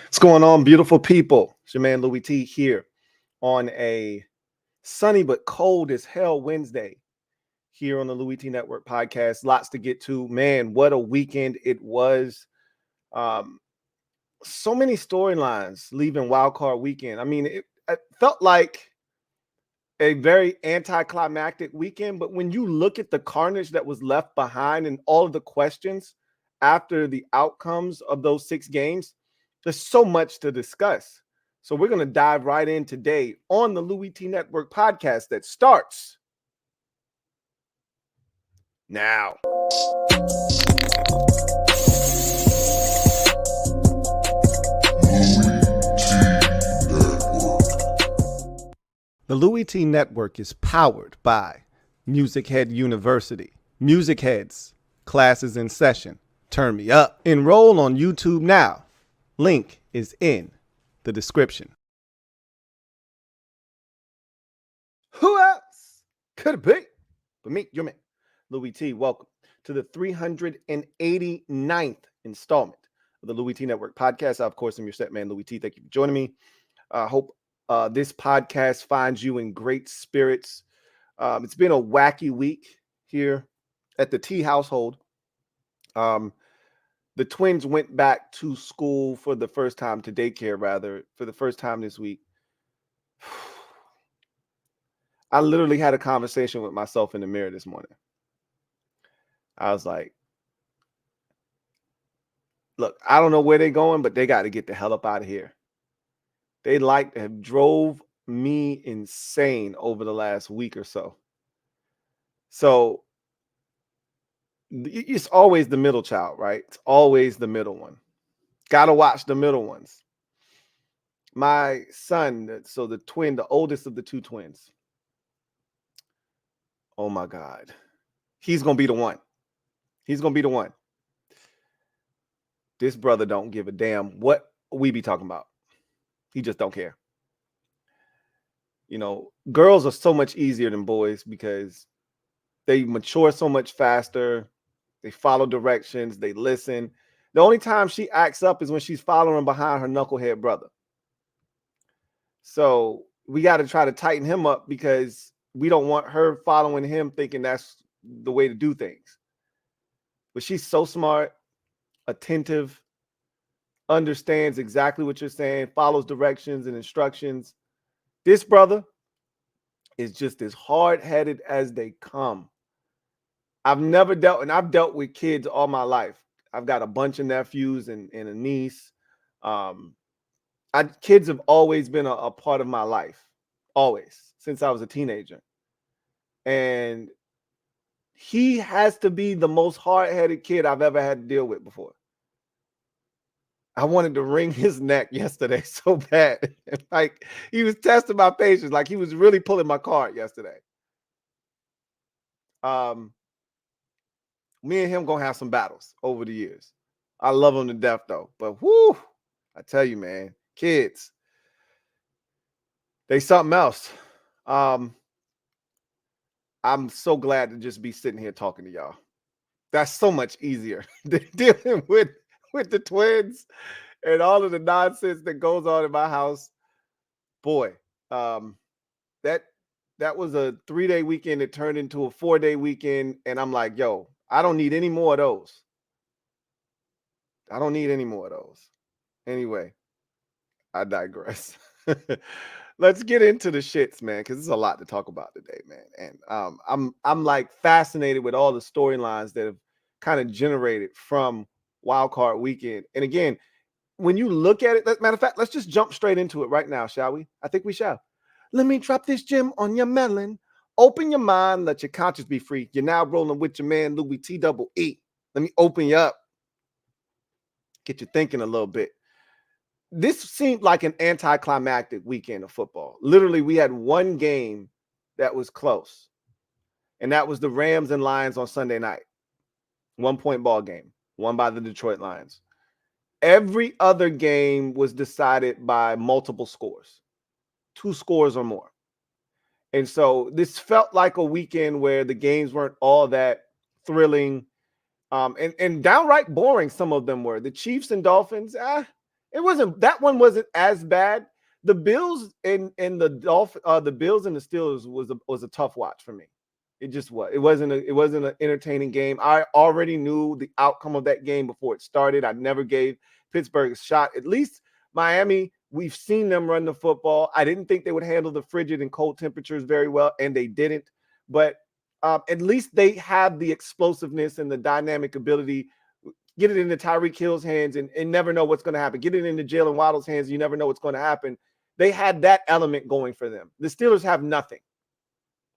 What's going on, beautiful people? It's your man Louie T here on a sunny but cold as hell Wednesday here on the LouieTeeNetwork podcast. Lots to get to. Man, what a weekend it was. So many storylines leaving Wildcard weekend. I mean, it felt like a very anticlimactic weekend, but when you look at the carnage that was left behind and all of the questions after the outcomes of those 6 games, there's so much to discuss. So we're going to dive right in today on the Louie T Network podcast that starts now. The Louie T Network is powered by MusicHead University. MusicHeads, classes in session. Turn me up. Enroll on YouTube now. Link is in the description. Who else could it be but me, your man, Louie T? Welcome to the 389th installment of the Louie T Network podcast. I, of course, am your step man, Louie T. Thank you for joining me. I hope this podcast finds you in great spirits. It's been a wacky week here at the T household. The twins went back to school for the first time, to daycare rather, for the first time this week. I literally had a conversation with myself in the mirror this morning. I was like, look, I don't know where they're going, but they got to get the hell up out of here. They have drove me insane over the last week or so. So it's always the middle child, right? It's always the middle one. Got to watch the middle ones. My son, so the twin, the oldest of the 2 twins. Oh my God. He's going to be the one. He's going to be the one. This brother don't give a damn what we be talking about. He just don't care. You know, girls are so much easier than boys because they mature so much faster. They follow directions. They listen. The only time she acts up is when she's following behind her knucklehead brother. So we got to try to tighten him up because we don't want her following him thinking that's the way to do things. But she's so smart, attentive, understands exactly what you're saying, follows directions and instructions. This brother is just as hard-headed as they come. I've dealt with kids all my life. I've got a bunch of nephews and a niece. Kids have always been a part of my life, always, since I was a teenager. And he has to be the most hard-headed kid I've ever had to deal with before. I wanted to wring his neck yesterday so bad. Like, he was testing my patience. Like, he was really pulling my card yesterday. Me and him gonna have some battles over the years. I love him to death, though. But whoo, I tell you, man, kids, they something else. I'm so glad to just be sitting here talking to y'all. That's so much easier than dealing with the twins and all of the nonsense that goes on in my house. Boy, that was a 3-day weekend that turned into a 4-day weekend, and I'm like, yo, I don't need any more of those. I don't need any more of those. Anyway, I digress. Let's get into the shits, man, because there's a lot to talk about today, man. And I'm like fascinated with all the storylines that have kind of generated from Wildcard weekend. And again, when you look at it, matter of fact, let's just jump straight into it right now, shall we? I think we shall. Let me drop this gem on your melon. Open your mind, let your conscience be free. You're now rolling with your man, Louie T-double-E. Let me open you up. Get you thinking a little bit. This seemed like an anticlimactic weekend of football. Literally, we had one game that was close, and that was the Rams and Lions on Sunday night. 1-point ball game, won by the Detroit Lions. Every other game was decided by multiple scores, 2 scores or more. And so this felt like a weekend where the games weren't all that thrilling and downright boring. Some of them were. The Chiefs and Dolphins, That one wasn't as bad. The Bills and the the Bills and the Steelers was a tough watch for me. It just was. It wasn't an entertaining game. I already knew the outcome of that game before it started. I never gave Pittsburgh a shot. At least Miami, we've seen them run the football. I didn't think they would handle the frigid and cold temperatures very well, and they didn't. But at least they have the explosiveness and the dynamic ability. Get it into Tyreek Hill's hands and never know what's going to happen. Get it into Jalen Waddle's hands. You never know what's going to happen. They had that element going for them. The Steelers have nothing.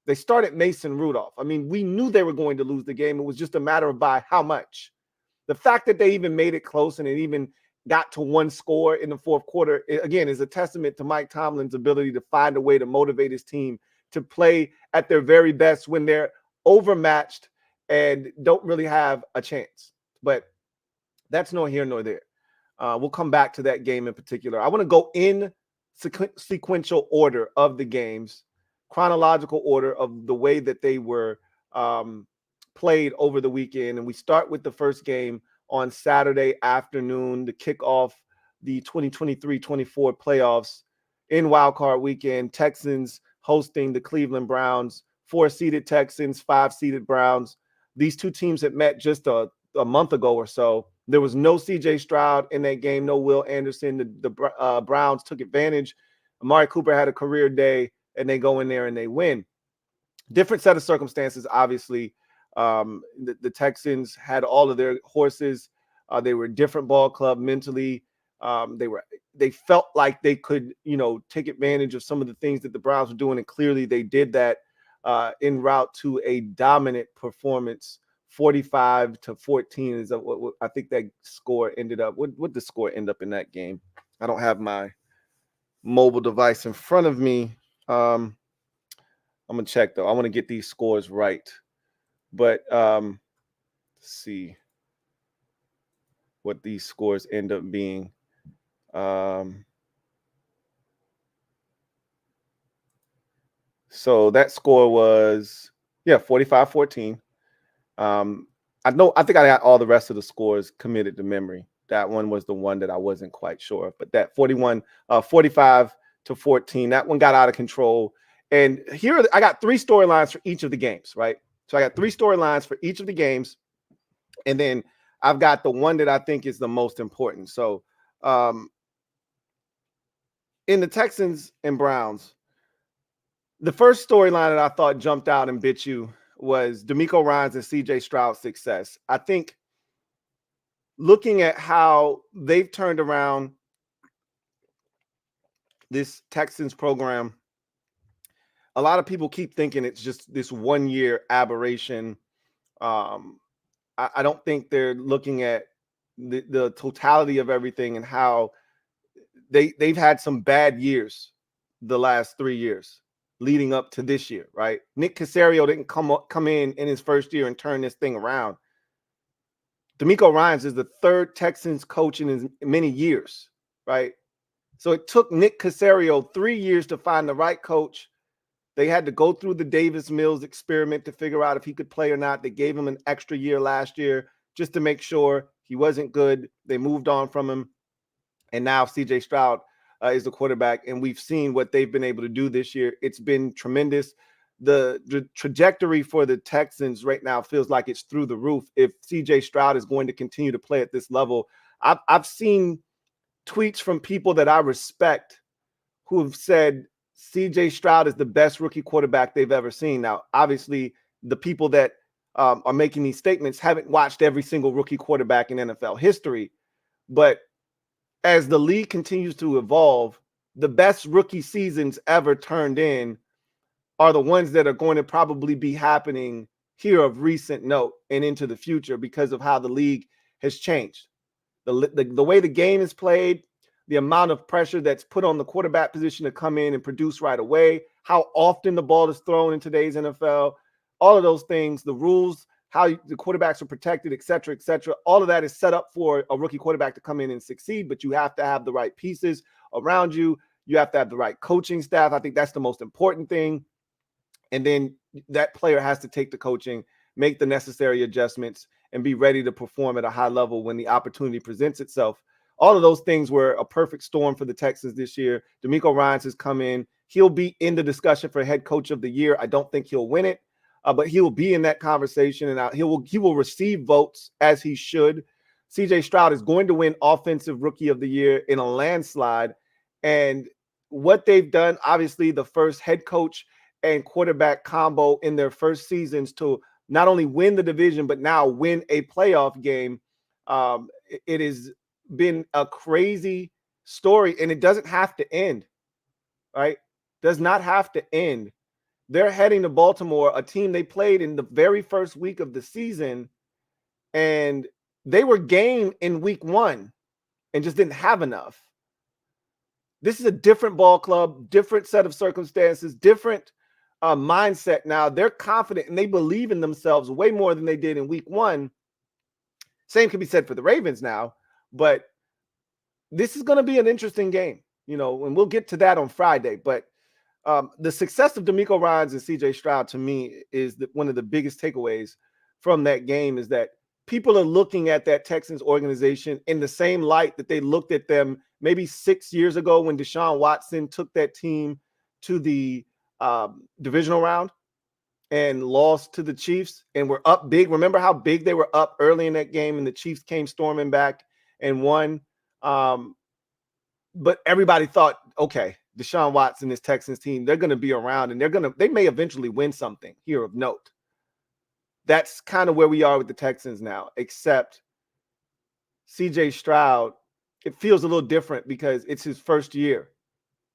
They started Mason Rudolph. I mean, we knew they were going to lose the game. It was just a matter of by how much. The fact that they even made it close and it even got to one score in the fourth quarter, again, is a testament to Mike Tomlin's ability to find a way to motivate his team to play at their very best when they're overmatched and don't really have a chance. But that's nor here nor there. We'll come back to that game in particular. I want to go in sequential order of the games, chronological order of the way that they were played over the weekend. And we start with the first game on Saturday afternoon to kick off the 2023-24 playoffs in Wildcard weekend. Texans hosting the Cleveland Browns, 4-seeded Texans, 5-seeded Browns. These two teams had met just a month ago or so. There was no C.J. Stroud in that game, no Will Anderson. The Browns took advantage. Amari Cooper had a career day, and they go in there and they win. Different set of circumstances, obviously. The Texans had all of their horses. They were a different ball club mentally. They felt like they could, take advantage of some of the things that the Browns were doing, and clearly they did that en route to a dominant performance. 45-14 is what I think that score ended up. What did the score end up in that game? I don't have my mobile device in front of me. I'm gonna check though. I want to get these scores right. But let's see what these scores end up being. So that score was 45-14. I think I got all the rest of the scores committed to memory. That one was the one that I wasn't quite sure of. But that 45-14, that one got out of control. And here I got three storylines for each of the games, right? So I got three storylines for each of the games. And then I've got the one that I think is the most important. So in the Texans and Browns, the first storyline that I thought jumped out and bit you was DeMeco Ryans and C.J. Stroud's success. I think looking at how they've turned around this Texans program, a lot of people keep thinking it's just this one-year aberration. I don't think they're looking at the totality of everything and how they've had some bad years the last 3 years leading up to this year, right? Nick Caserio didn't come in his first year and turn this thing around. DeMeco Ryans is the third Texans coach in as many years, right? So it took Nick Caserio 3 years to find the right coach. They had to go through the Davis Mills experiment to figure out if he could play or not. They gave him an extra year last year just to make sure he wasn't good. They moved on from him. And now C.J. Stroud is the quarterback, and we've seen what they've been able to do this year. It's been tremendous. The trajectory for the Texans right now feels like it's through the roof. If C.J. Stroud is going to continue to play at this level, I've seen tweets from people that I respect who have said C.J. Stroud is the best rookie quarterback they've ever seen. Now, obviously, the people that are making these statements haven't watched every single rookie quarterback in NFL history, but as the league continues to evolve, the best rookie seasons ever turned in are the ones that are going to probably be happening here of recent note and into the future because of how the league has changed. The way the game is played, the amount of pressure that's put on the quarterback position to come in and produce right away, how often the ball is thrown in today's NFL, all of those things, the rules, how the quarterbacks are protected, et cetera, all of that is set up for a rookie quarterback to come in and succeed, but you have to have the right pieces around you. You have to have the right coaching staff. I think that's the most important thing. And then that player has to take the coaching, make the necessary adjustments, and be ready to perform at a high level when the opportunity presents itself. All of those things were a perfect storm for the Texans this year. DeMeco Ryans has come in. He'll be in the discussion for head coach of the year. I don't think he'll win it, but he will be in that conversation, and he will receive votes as he should. CJ Stroud is going to win Offensive Rookie of the Year in a landslide. And what they've done, obviously, the first head coach and quarterback combo in their first seasons to not only win the division, but now win a playoff game. It has been a crazy story, and it doesn't have to end, right? Does not have to end. They're heading to Baltimore, a team they played in the very first week of the season, and they were game in week 1 and just didn't have enough. This is a different ball club, different set of circumstances, different mindset now. They're confident and they believe in themselves way more than they did in week 1. Same can be said for the Ravens now, but this is going to be an interesting game, and we'll get to that on Friday. But the success of DeMeco Ryans and CJ Stroud, to me, is one of the biggest takeaways from that game, is that people are looking at that Texans organization in the same light that they looked at them maybe 6 years ago when Deshaun Watson took that team to the divisional round and lost to the Chiefs and were up big. Remember how big they were up early in that game, and the Chiefs came storming back and won. But everybody thought, okay, Deshaun Watson, this Texans team, they're going to be around, and they may eventually win something here of note. That's kind of where we are with the Texans now, except CJ Stroud, it feels a little different because it's his first year.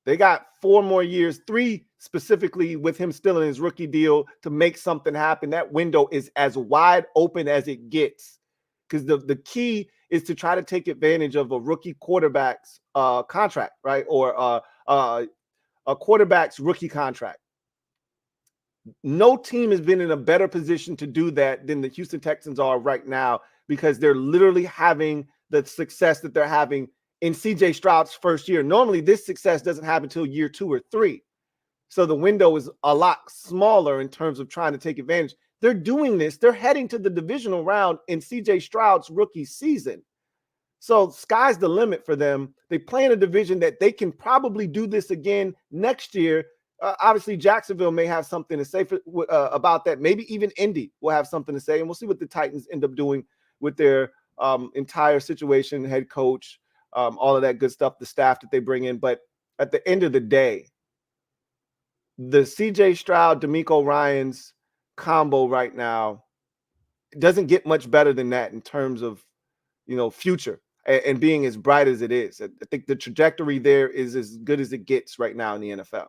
They got 4 more years, 3 specifically with him still in his rookie deal to make something happen. That window is as wide open as it gets, because the key is to try to take advantage of a rookie quarterback's contract, right? Or a quarterback's rookie contract. No team has been in a better position to do that than the Houston Texans are right now, because they're literally having the success that they're having in CJ Stroud's first year. Normally, this success doesn't happen until year 2 or 3. So the window is a lot smaller in terms of trying to take advantage. They're doing this. They're heading to the divisional round in CJ Stroud's rookie season. So sky's the limit for them. They play in a division that they can probably do this again next year. Obviously, Jacksonville may have something to say about that. Maybe even Indy will have something to say. And we'll see what the Titans end up doing with their entire situation, head coach, all of that good stuff, the staff that they bring in. But at the end of the day, the CJ Stroud, DeMeco Ryans combo right now doesn't get much better than that in terms of, future and being as bright as it is. I think the trajectory there is as good as it gets right now in the NFL.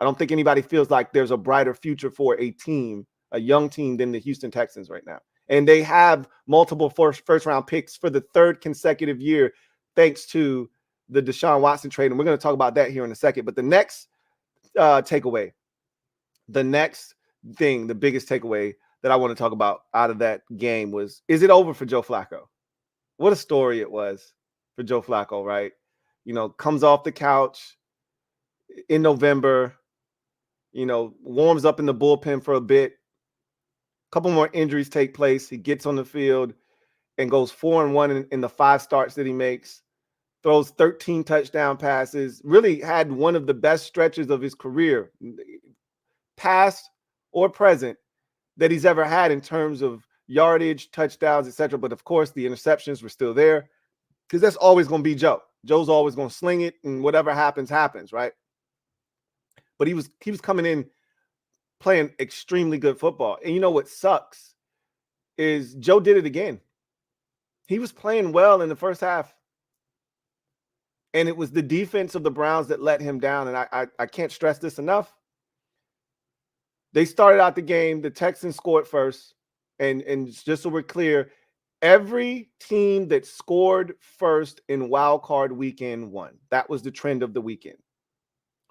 I don't think anybody feels like there's a brighter future for a team, a young team, than the Houston Texans right now. And they have multiple first-round picks for the 3rd consecutive year, thanks to the Deshaun Watson trade. And we're going to talk about that here in a second. But the next takeaway, the next thing, the biggest takeaway that I want to talk about out of that game was, is it over for Joe Flacco? What a story it was for Joe Flacco, right? Comes off the couch in November, warms up in the bullpen for a bit. A couple more injuries take place. He gets on the field and goes 4-1 in the 5 starts that he makes. Throws 13 touchdown passes. Really had one of the best stretches of his career, past or present, that he's ever had in terms of yardage, touchdowns, etc. But of course, the interceptions were still there, because that's always going to be Joe. Joe's always going to sling it, and whatever happens, happens, right? But he was coming in playing extremely good football. And what sucks is Joe did it again. He was playing well in the first half, and it was the defense of the Browns that let him down. And I can't stress this enough. They started out the game. The Texans scored first. And just so we're clear, every team that scored first in Wildcard weekend won. That was the trend of the weekend,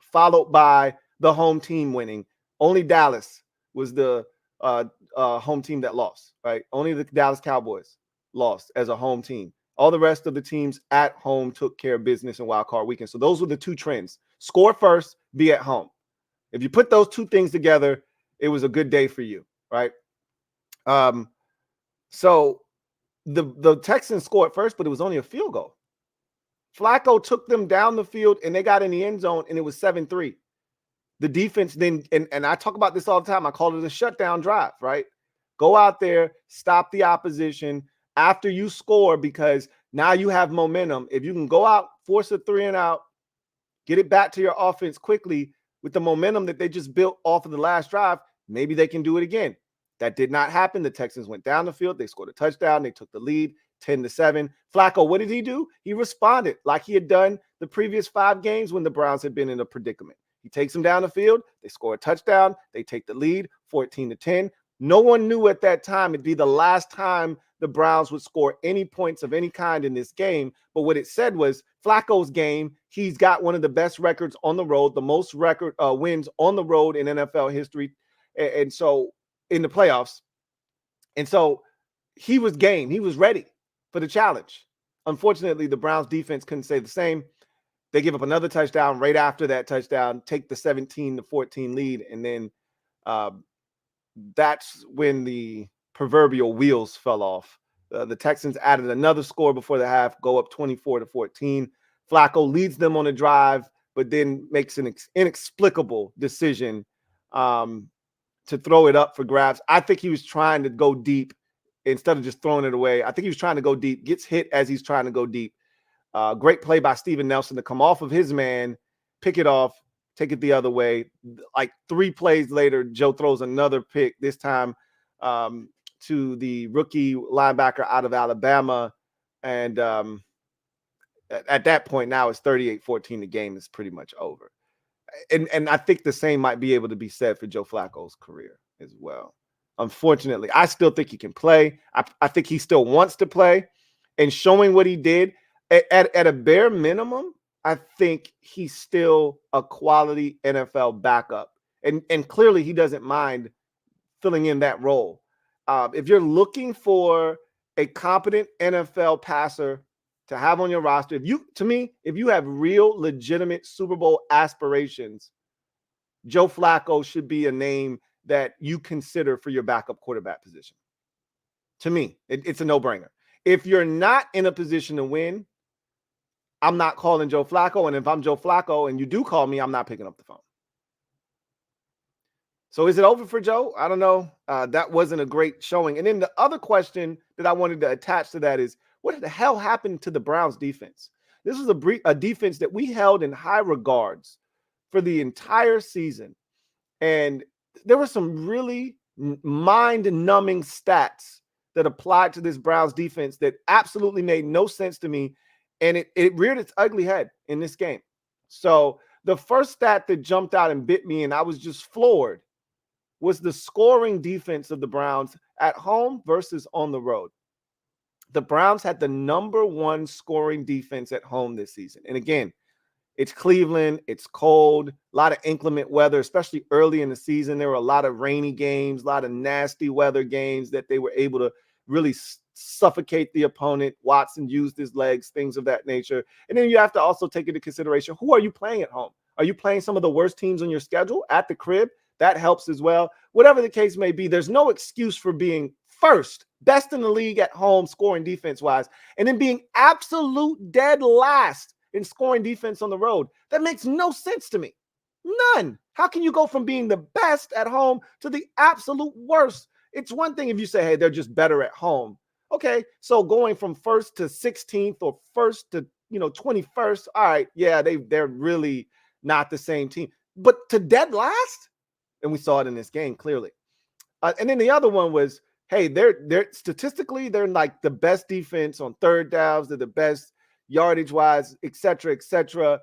followed by the home team winning. Only Dallas was the home team that lost, right? Only the Dallas Cowboys lost as a home team. All the rest of the teams at home took care of business in Wildcard weekend. So those were the 2 trends: score first, be at home. If you put those 2 things together, it was a good day for you, right? So the Texans scored first, but it was only a field goal. Flacco took them down the field and they got in the end zone and it was 7-3. The defense then, and I talk about this all the time. I call it a shutdown drive, right? Go out there, stop the opposition after you score, because now you have momentum. If you can go out, force a 3 and out, get it back to your offense quickly with the momentum that they just built off of the last drive, maybe they can do it again. That did not happen. The Texans went down the field. They scored a touchdown. They took the lead 10-7. Flacco, what did he do? He responded like he had done the previous 5 games when the Browns had been in a predicament. He takes them down the field. They score a touchdown. They take the lead 14-10. No one knew at that time it'd be the last time the Browns would score any points of any kind in this game. But what it said was Flacco's game. He's got one of the best records on the road, the most record wins on the road in NFL history. And so in the playoffs. And so he was game. He was ready for the challenge. Unfortunately, the Browns defense couldn't say the same. They give up another touchdown right after that touchdown, take the 17-14 lead. And then that's when the proverbial wheels fell off. The Texans added another score before the half, go up 24-14. Flacco leads them on a drive, but then makes an inexplicable decision to throw it up for grabs. I think he was trying to go deep instead of just throwing it away. I think he was trying to go deep, gets hit as he's trying to go deep. Great play by Steven Nelson to come off of his man, pick it off, take it the other way. Like 3 plays later, Joe throws another pick, this time to the rookie linebacker out of Alabama. And at that point now it's 38-14. The game is pretty much over. And I think the same might be able to be said for Joe Flacco's career as well. Unfortunately, I still think he can play. I think he still wants to play. And showing what he did, at a bare minimum, I think he's still a quality NFL backup. And clearly he doesn't mind filling in that role. If you're looking for a competent NFL passer to have on your roster, if you have real legitimate Super Bowl aspirations, Joe Flacco should be a name that you consider for your backup quarterback position. To me, it's a no-brainer. If you're not in a position to win, I'm not calling Joe Flacco. And if I'm Joe Flacco and you do call me, I'm not picking up the phone. So is it over for Joe? I don't know. That wasn't a great showing. And then the other question that I wanted to attach to that is, what the hell happened to the Browns defense? This was a defense that we held in high regards for the entire season. And there were some really mind-numbing stats that applied to this Browns defense that absolutely made no sense to me. And it reared its ugly head in this game. So the first stat that jumped out and bit me, and I was just floored, was the scoring defense of the Browns at home versus on the road. The Browns had the #1 scoring defense at home this season. And again, it's Cleveland, it's cold, a lot of inclement weather, especially early in the season. There were a lot of rainy games, a lot of nasty weather games that they were able to really suffocate the opponent. Watson used his legs, things of that nature. And then you have to also take into consideration, who are you playing at home? Are you playing some of the worst teams on your schedule at the crib? That helps as well. Whatever the case may be, there's no excuse for being best in the league at home scoring defense-wise, and then being absolute dead last in scoring defense on the road. That makes no sense to me. None. How can you go from being the best at home to the absolute worst? It's one thing if you say, hey, they're just better at home. Okay, so going from 1st to 16th or 1st to 21st, all right, yeah, they're really not the same team. But to dead last? And we saw it in this game clearly. And then the other one was, hey, they're statistically, they're like the best defense on third downs. They're the best yardage-wise, et cetera,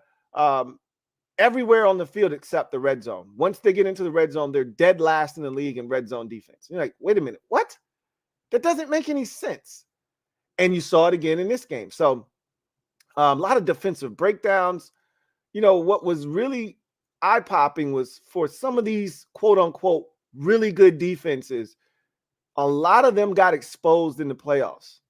everywhere on the field except the red zone. Once they get into the red zone, they're dead last in the league in red zone defense. You're like, wait a minute, what? That doesn't make any sense. And you saw it again in this game. So a lot of defensive breakdowns. What was really eye-popping was for some of these quote-unquote really good defenses, a lot of them got exposed in the playoffs.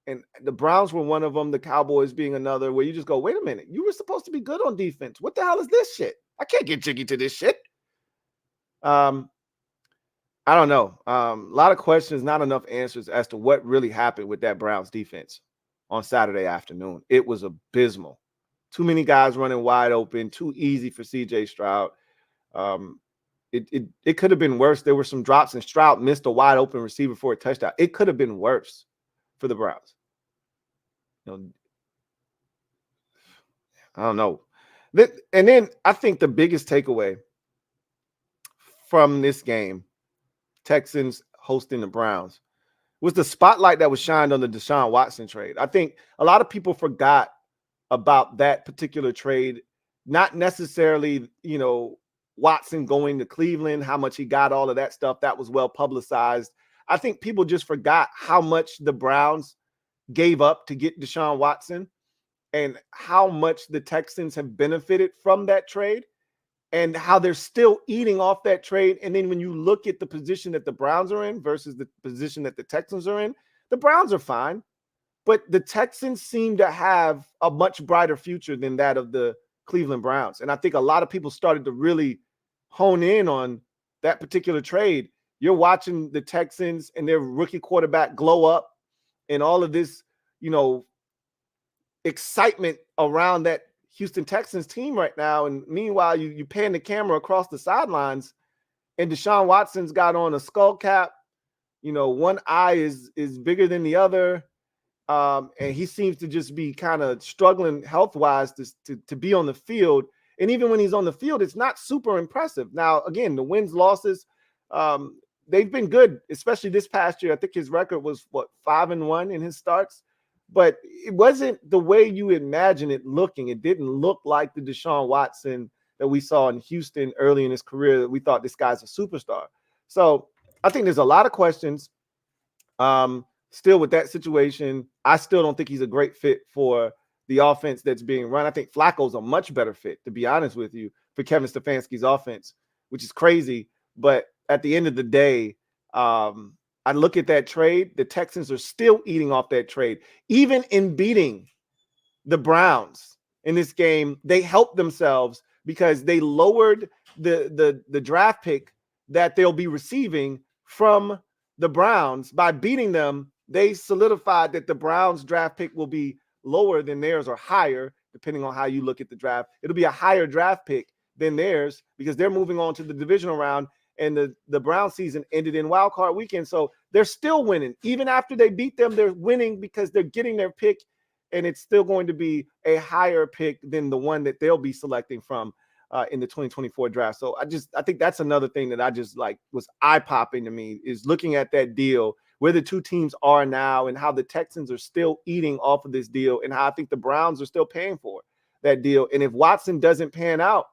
And the Browns were one of them, the Cowboys being another, where you just go, wait a minute, you were supposed to be good on defense. What the hell is this shit? I can't get jiggy to this shit. I don't know. A lot of questions, not enough answers as to what really happened with that Browns defense on Saturday afternoon. It was abysmal. Too many guys running wide open, too easy for CJ Stroud. It could have been worse. There were some drops, and Stroud missed a wide open receiver for a touchdown. It could have been worse for the Browns. I don't know. And then I think the biggest takeaway from this game, Texans hosting the Browns, was the spotlight that was shined on the Deshaun Watson trade. I think a lot of people forgot about that particular trade, not necessarily, Watson going to Cleveland, how much he got, all of that stuff. That was well publicized. I think people just forgot how much the Browns gave up to get Deshaun Watson and how much the Texans have benefited from that trade and how they're still eating off that trade. And then when you look at the position that the Browns are in versus the position that the Texans are in, the Browns are fine, but the Texans seem to have a much brighter future than that of the Cleveland Browns. And I think a lot of people started to really hone in on that particular trade. You're watching the Texans and their rookie quarterback glow up and all of this, excitement around that Houston Texans team right now. And meanwhile, you pan the camera across the sidelines and Deshaun Watson's got on a skull cap. One eye is bigger than the other. And he seems to just be kind of struggling health-wise to be on the field. And even when he's on the field, it's not super impressive. Now, again, the wins, losses, they've been good, especially this past year. I think his record was, 5-1 in his starts. But it wasn't the way you imagine it looking. It didn't look like the Deshaun Watson that we saw in Houston early in his career that we thought this guy's a superstar. So I think there's a lot of questions still with that situation. I still don't think he's a great fit for the offense that's being run. I think Flacco's a much better fit, to be honest with you, for Kevin Stefanski's offense, which is crazy. But at the end of the day, I look at that trade. The Texans are still eating off that trade. Even in beating the Browns in this game, they helped themselves because they lowered the draft pick that they'll be receiving from the Browns. By beating them, they solidified that the Browns draft pick will be lower than theirs or higher, depending on how you look at the draft. It'll be a higher draft pick than theirs because they're moving on to the divisional round, and the Brown season ended in Wildcard weekend. So they're still winning. Even after they beat them, they're winning because they're getting their pick, and it's still going to be a higher pick than the one that they'll be selecting from in the 2024 draft. So I think that's another thing that I just was eye-popping to me, is looking at that deal, where the two teams are now and how the Texans are still eating off of this deal and how I think the Browns are still paying for that deal. And if Watson doesn't pan out,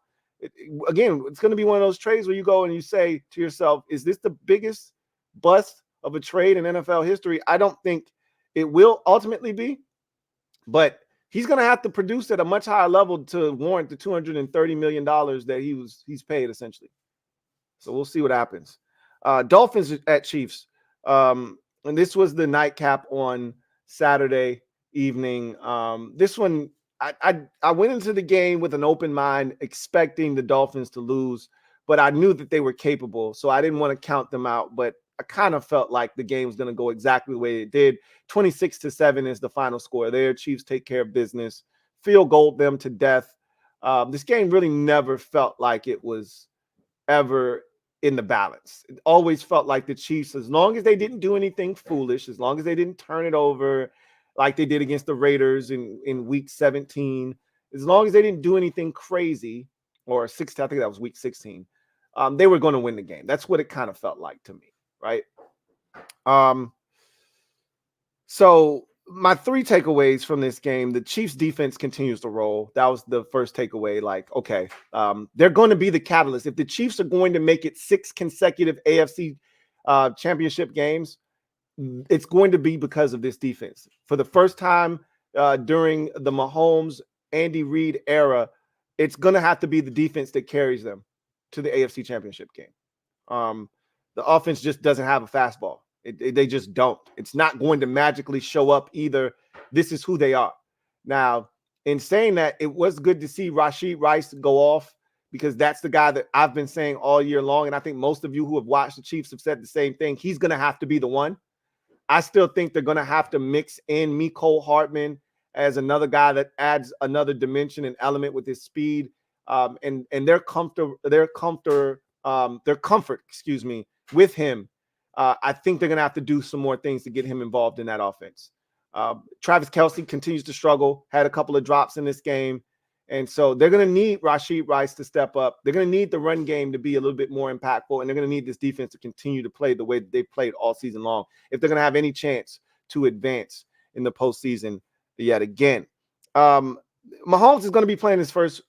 again, it's going to be one of those trades where you go and you say to yourself, is this the biggest bust of a trade in NFL history? I don't think it will ultimately be, but he's going to have to produce at a much higher level to warrant the $230 million that he's paid, essentially. So we'll see what happens. Dolphins at Chiefs. And this was the nightcap on Saturday evening. This one, I went into the game with an open mind, expecting the Dolphins to lose, but I knew that they were capable, so I didn't want to count them out. But I kind of felt like the game was going to go exactly the way it did. 26-7 is the final score there. Chiefs take care of business, field goal them to death. This game really never felt like it was ever in the balance. It always felt like the Chiefs, as long as they didn't do anything foolish, as long as they didn't turn it over like they did against the Raiders in week 17, as long as they didn't do anything crazy, or 16, I think that was week 16, they were going to win the game. That's what it kind of felt like to me, right? So my three takeaways from this game: the Chiefs defense continues to roll. That was the first takeaway. Okay, they're going to be the catalyst. If the Chiefs are going to make it 6 consecutive AFC championship games, it's going to be because of this defense. For the first time during the Mahomes, Andy Reid era, it's going to have to be the defense that carries them to the AFC championship game. The offense just doesn't have a fastball. They just don't. It's not going to magically show up either. This is who they are. Now, in saying that, it was good to see Rashid Rice go off, because that's the guy that I've been saying all year long. And I think most of you who have watched the Chiefs have said the same thing. He's going to have to be the one. I still think they're going to have to mix in Mecole Hardman as another guy that adds another dimension and element with his speed, and their comfort, excuse me, with him. I think they're going to have to do some more things to get him involved in that offense. Travis Kelce continues to struggle, had a couple of drops in this game. And so they're going to need Rashid Rice to step up. They're going to need the run game to be a little bit more impactful, and they're going to need this defense to continue to play the way they've played all season long if they're going to have any chance to advance in the postseason yet again. Mahomes is going to be playing his first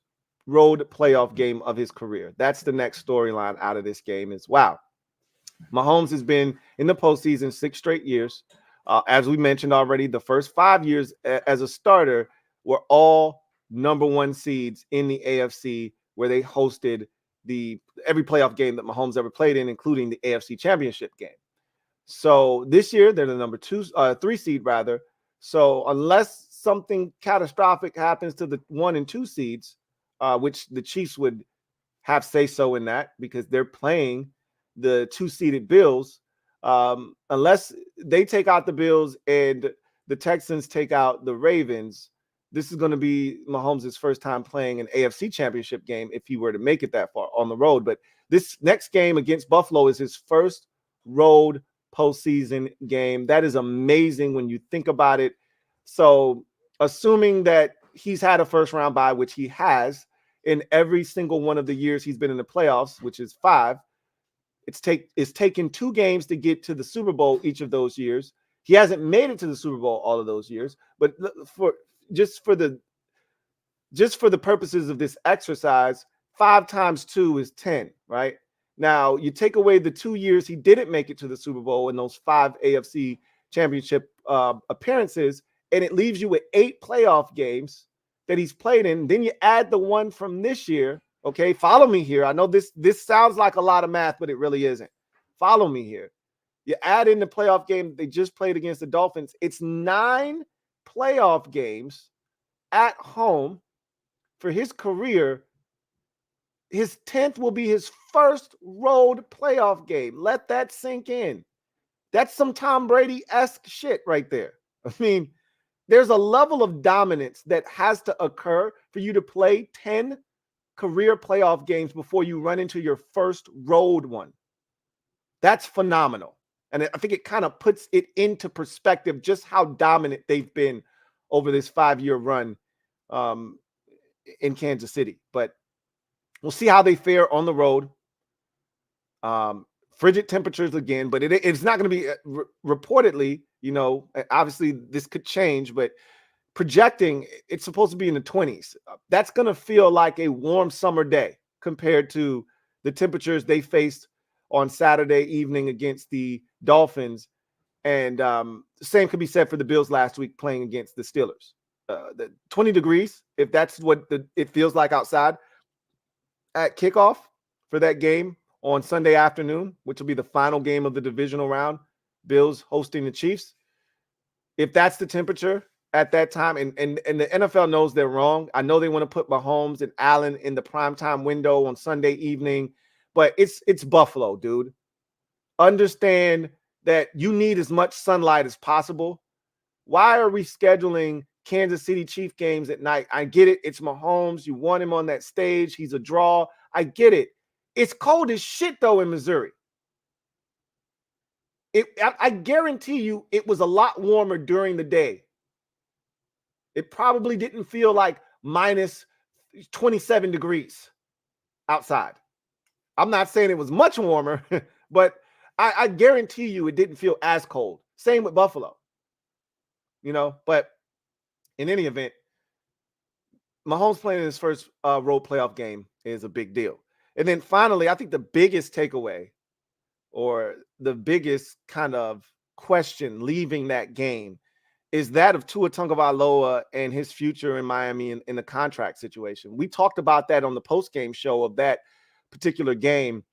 road playoff game of his career. That's the next storyline out of this game is, wow, Mahomes has been in the postseason 6 straight years. As we mentioned already, the first 5 years as a starter were all number 1 seeds in the AFC, where they hosted every playoff game that Mahomes ever played in, including the AFC Championship game. So this year they're the 3 seed rather. So unless something catastrophic happens to the 1 and 2 seeds, which the Chiefs would have say so in that because they're playing the 2-seeded Bills, unless they take out the Bills and the Texans take out the Ravens, this is going to be Mahomes' first time playing an AFC Championship game if he were to make it that far on the road. But this next game against Buffalo is his first road postseason game. That is amazing when you think about it. So assuming that he's had a first-round bye, which he has in every single one of the years he's been in the playoffs, which is 5, it's taken 2 games to get to the Super Bowl each of those years. He hasn't made it to the Super Bowl all of those years, but for the purposes of this exercise, 5 times 2 is 10, right? Now, you take away the 2 years he didn't make it to the Super Bowl in those 5 AFC Championship appearances, and it leaves you with 8 playoff games that he's played in. Then you add the one from this year. Okay, follow me here. I know this sounds like a lot of math, but it really isn't. Follow me here. You add in the playoff game they just played against the Dolphins. It's 9 playoff games at home for his career. His 10th will be his first road playoff game. Let that sink in. That's some Tom Brady-esque shit right there. I mean, there's a level of dominance that has to occur for you to play 10 career playoff games before you run into your first road one. That's phenomenal. And I think it kind of puts it into perspective just how dominant they've been over this 5-year run in Kansas City. But we'll see how they fare on the road. Frigid temperatures again, but it's not going to be reportedly, obviously this could change, but projecting it's supposed to be in the 20s. That's going to feel like a warm summer day compared to the temperatures they faced on Saturday evening against the Dolphins. And the same could be said for the Bills last week playing against the Steelers. The 20 degrees, if that's what it feels like outside at kickoff for that game on Sunday afternoon, which will be the final game of the divisional round, Bills hosting the Chiefs. If that's the temperature at that time, and the NFL knows they're wrong. I know they want to put Mahomes and Allen in the primetime window on Sunday evening, but it's Buffalo, dude. Understand that you need as much sunlight as possible. Why are we scheduling Kansas City Chief games at night? I get it. It's Mahomes. You want him on that stage. He's a draw. I get it. It's cold as shit, though, in Missouri. I guarantee you it was a lot warmer during the day. It probably didn't feel like minus 27 degrees outside. I'm not saying it was much warmer, but I guarantee you it didn't feel as cold. Same with Buffalo. But in any event, Mahomes playing his first road playoff game is a big deal. And then finally, I think the biggest takeaway or the biggest kind of question leaving that game is that of Tua Tagovailoa and his future in Miami in the contract situation. We talked about that on the post-game show of that particular game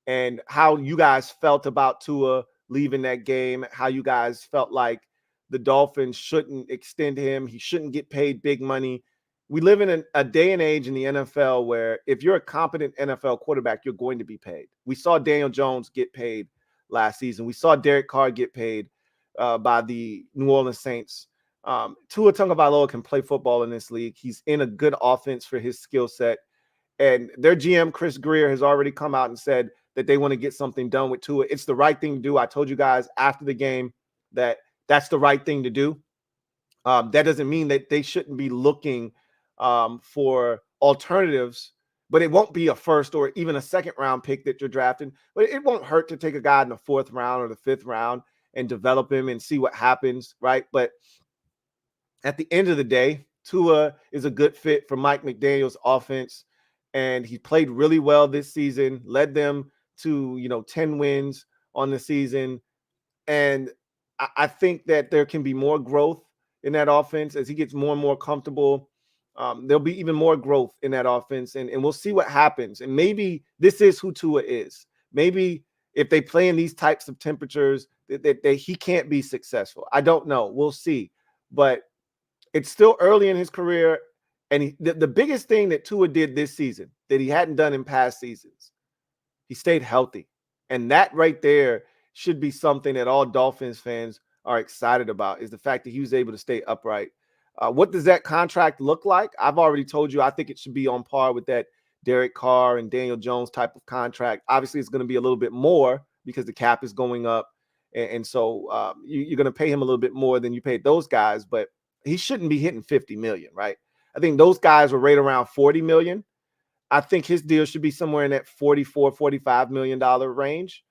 and how you guys felt about Tua leaving that game, how you guys felt like the Dolphins shouldn't extend him. He shouldn't get paid big money. We live in a day and age in the NFL where if you're a competent NFL quarterback, you're going to be paid. We saw Daniel Jones get paid last season. We saw Derek Carr get paid by the New Orleans Saints Tua Tagovailoa can play football in this league. He's in a good offense for his skill set. And their GM, Chris Greer, has already come out and said that they want to get something done with Tua. It's the right thing to do. I told you guys after the game that that's the right thing to do. That doesn't mean that they shouldn't be looking for alternatives, but it won't be a first or even a second round pick that you're drafting. But it won't hurt to take a guy in the 4th round or the 5th round and develop him and see what happens, right? But at the end of the day, Tua is a good fit for Mike McDaniel's offense, and he played really well this season, led them to 10 wins on the season. And I think that there can be more growth in that offense as he gets more and more comfortable. There'll be even more growth in that offense, and we'll see what happens. And maybe this is who Tua is. Maybe if they play in these types of temperatures, that he can't be successful. I don't know. We'll see. But it's still early in his career. And the biggest thing that Tua did this season that he hadn't done in past seasons, he stayed healthy. And that right there should be something that all Dolphins fans are excited about, is the fact that he was able to stay upright. What does that contract look like? I've already told you I think it should be on par with that Derek Carr and Daniel Jones type of contract. Obviously, it's going to be a little bit more because the cap is going up. And so you're going to pay him a little bit more than you paid those guys, but he shouldn't be hitting $50 million, right? I think those guys were right around $40 million. I think his deal should be somewhere in that $44, $45 million range.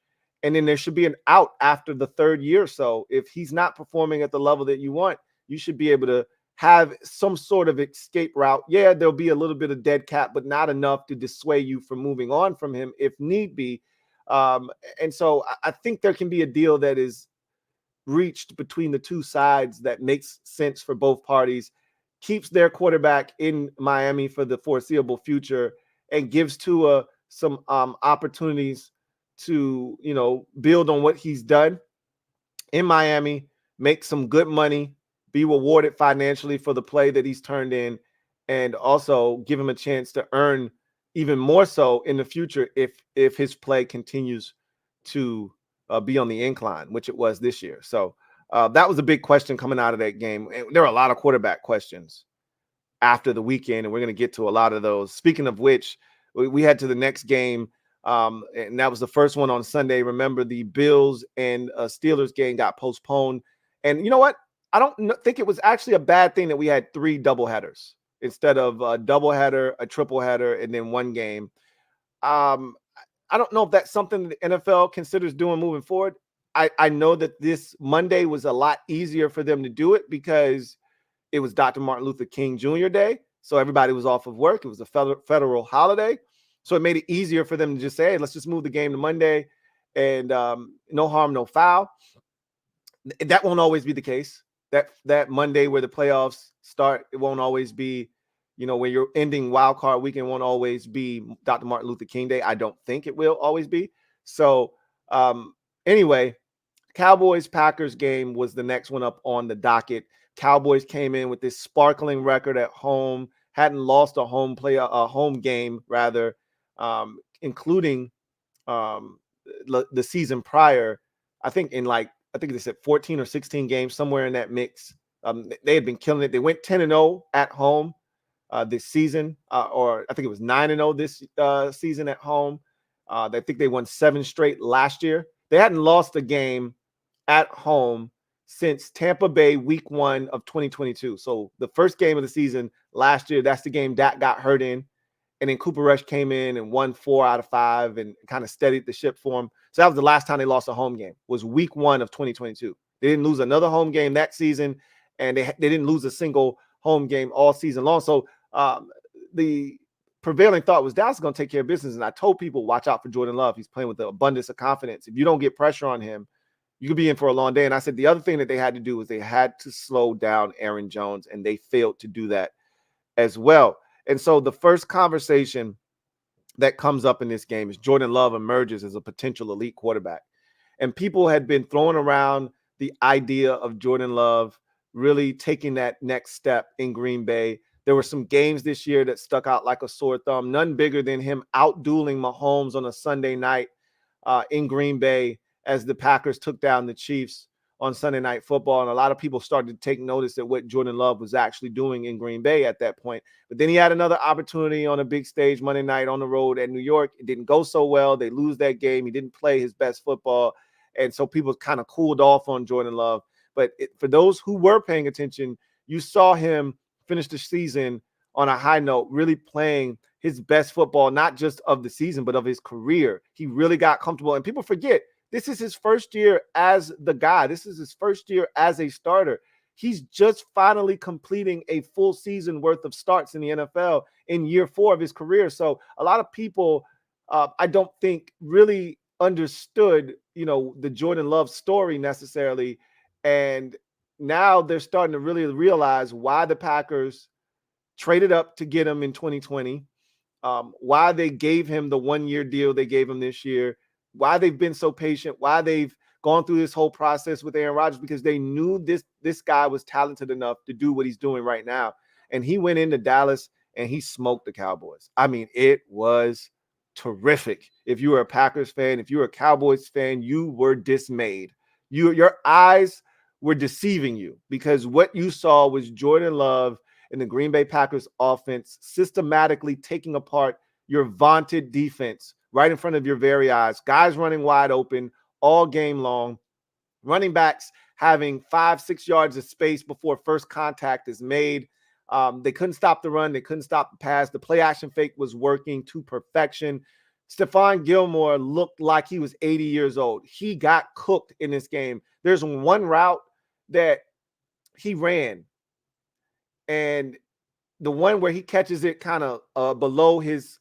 And then there should be an out after the 3rd year. So if he's not performing at the level that you want, you should be able to have some sort of escape route. Yeah, there'll be a little bit of dead cap, but not enough to dissuade you from moving on from him if need be. And so I think there can be a deal that is reached between the two sides that makes sense for both parties, keeps their quarterback in Miami for the foreseeable future, and gives Tua some opportunities to, build on what he's done in Miami, make some good money, be rewarded financially for the play that he's turned in, and also give him a chance to earn even more so in the future if his play continues to be on the incline, which it was this year. So that was a big question coming out of that game. And there are a lot of quarterback questions after the weekend, and we're going to get to a lot of those. Speaking of which, we head to the next game, and that was the first one on Sunday. Remember, the Bills and Steelers game got postponed. And you know what? I don't think it was actually a bad thing that we had 3 doubleheaders instead of a doubleheader, a triple header, and then one game. I don't know if that's something the NFL considers doing moving forward. I know that this Monday was a lot easier for them to do it because it was Dr. Martin Luther King Jr. Day. So everybody was off of work. It was a federal holiday. So it made it easier for them to just say, hey, let's just move the game to Monday, and no harm, no foul. That won't always be the case. That Monday where the playoffs start, it won't always be, when you're ending Wildcard weekend, won't always be Dr. Martin Luther King Day. I don't think it will always be. So anyway, Cowboys-Packers game was the next one up on the docket. Cowboys came in with this sparkling record at home, hadn't lost a home game rather, including the season prior. I think they said 14 or 16 games, somewhere in that mix. They had been killing it. They went 10-0 at home this season, or I think it was 9-0 this season at home. I think they won 7 straight last year. They hadn't lost a game at home since Tampa Bay week 1 of 2022. So the first game of the season last year, that's the game Dak got hurt in. And then Cooper Rush came in and won 4 out of 5 and kind of steadied the ship for him. So that was the last time they lost a home game, was week 1 of 2022. They didn't lose another home game that season, and they didn't lose a single home game all season long. So the prevailing thought was Dallas is going to take care of business. And I told people, watch out for Jordan Love. He's playing with an abundance of confidence. If you don't get pressure on him, you could be in for a long day. And I said the other thing that they had to do was they had to slow down Aaron Jones, and they failed to do that as well. And so the first conversation that comes up in this game is Jordan Love emerges as a potential elite quarterback. And people had been throwing around the idea of Jordan Love really taking that next step in Green Bay. There were some games this year that stuck out like a sore thumb, none bigger than him out-dueling Mahomes on a Sunday night in Green Bay as the Packers took down the Chiefs on Sunday Night Football, and a lot of people started to take notice at what Jordan Love was actually doing in Green Bay at that point. But then he had another opportunity on a big stage Monday night on the road at New York. It didn't go so well. They lose that game. He didn't play his best football, and so people kind of cooled off on Jordan Love. But for those who were paying attention, you saw him finish the season on a high note, really playing his best football, not just of the season, but of his career. He really got comfortable. And people forget, this is his first year as the guy. This is his first year as a starter. He's just finally completing a full season worth of starts in the NFL in year 4 of his career. So a lot of people, I don't think, really understood, the Jordan Love story necessarily. And now they're starting to really realize why the Packers traded up to get him in 2020, why they gave him the 1-year deal they gave him this year, why they've been so patient, why they've gone through this whole process with Aaron Rodgers, because they knew this guy was talented enough to do what he's doing right now. And he went into Dallas and he smoked the Cowboys. I mean, it was terrific. If you were a Packers fan, if you were a Cowboys fan, you were dismayed. Your eyes were deceiving you, because what you saw was Jordan Love and the Green Bay Packers offense systematically taking apart your vaunted defense right in front of your very eyes. Guys running wide open all game long. Running backs having 5-6 yards of space before first contact is made. They couldn't stop the run. They couldn't stop the pass. The play action fake was working to perfection. Stephon Gilmore looked like he was 80 years old. He got cooked in this game. There's one route that he ran, and the one where he catches it kind of below his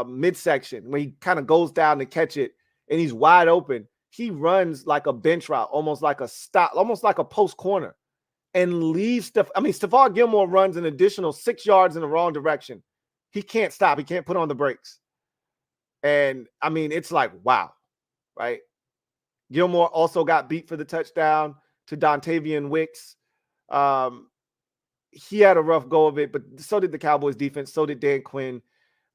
midsection, where he kind of goes down to catch it, and he's wide open. He runs like a bench route, almost like a stop, almost like a post corner, and leaves Stephon Gilmore runs an additional 6 yards in the wrong direction. He can't stop. He can't put on the brakes. And I mean, it's like, wow, right? Gilmore also got beat for the touchdown to Dontavian Wicks. He had a rough go of it, but so did the Cowboys defense. So did Dan Quinn.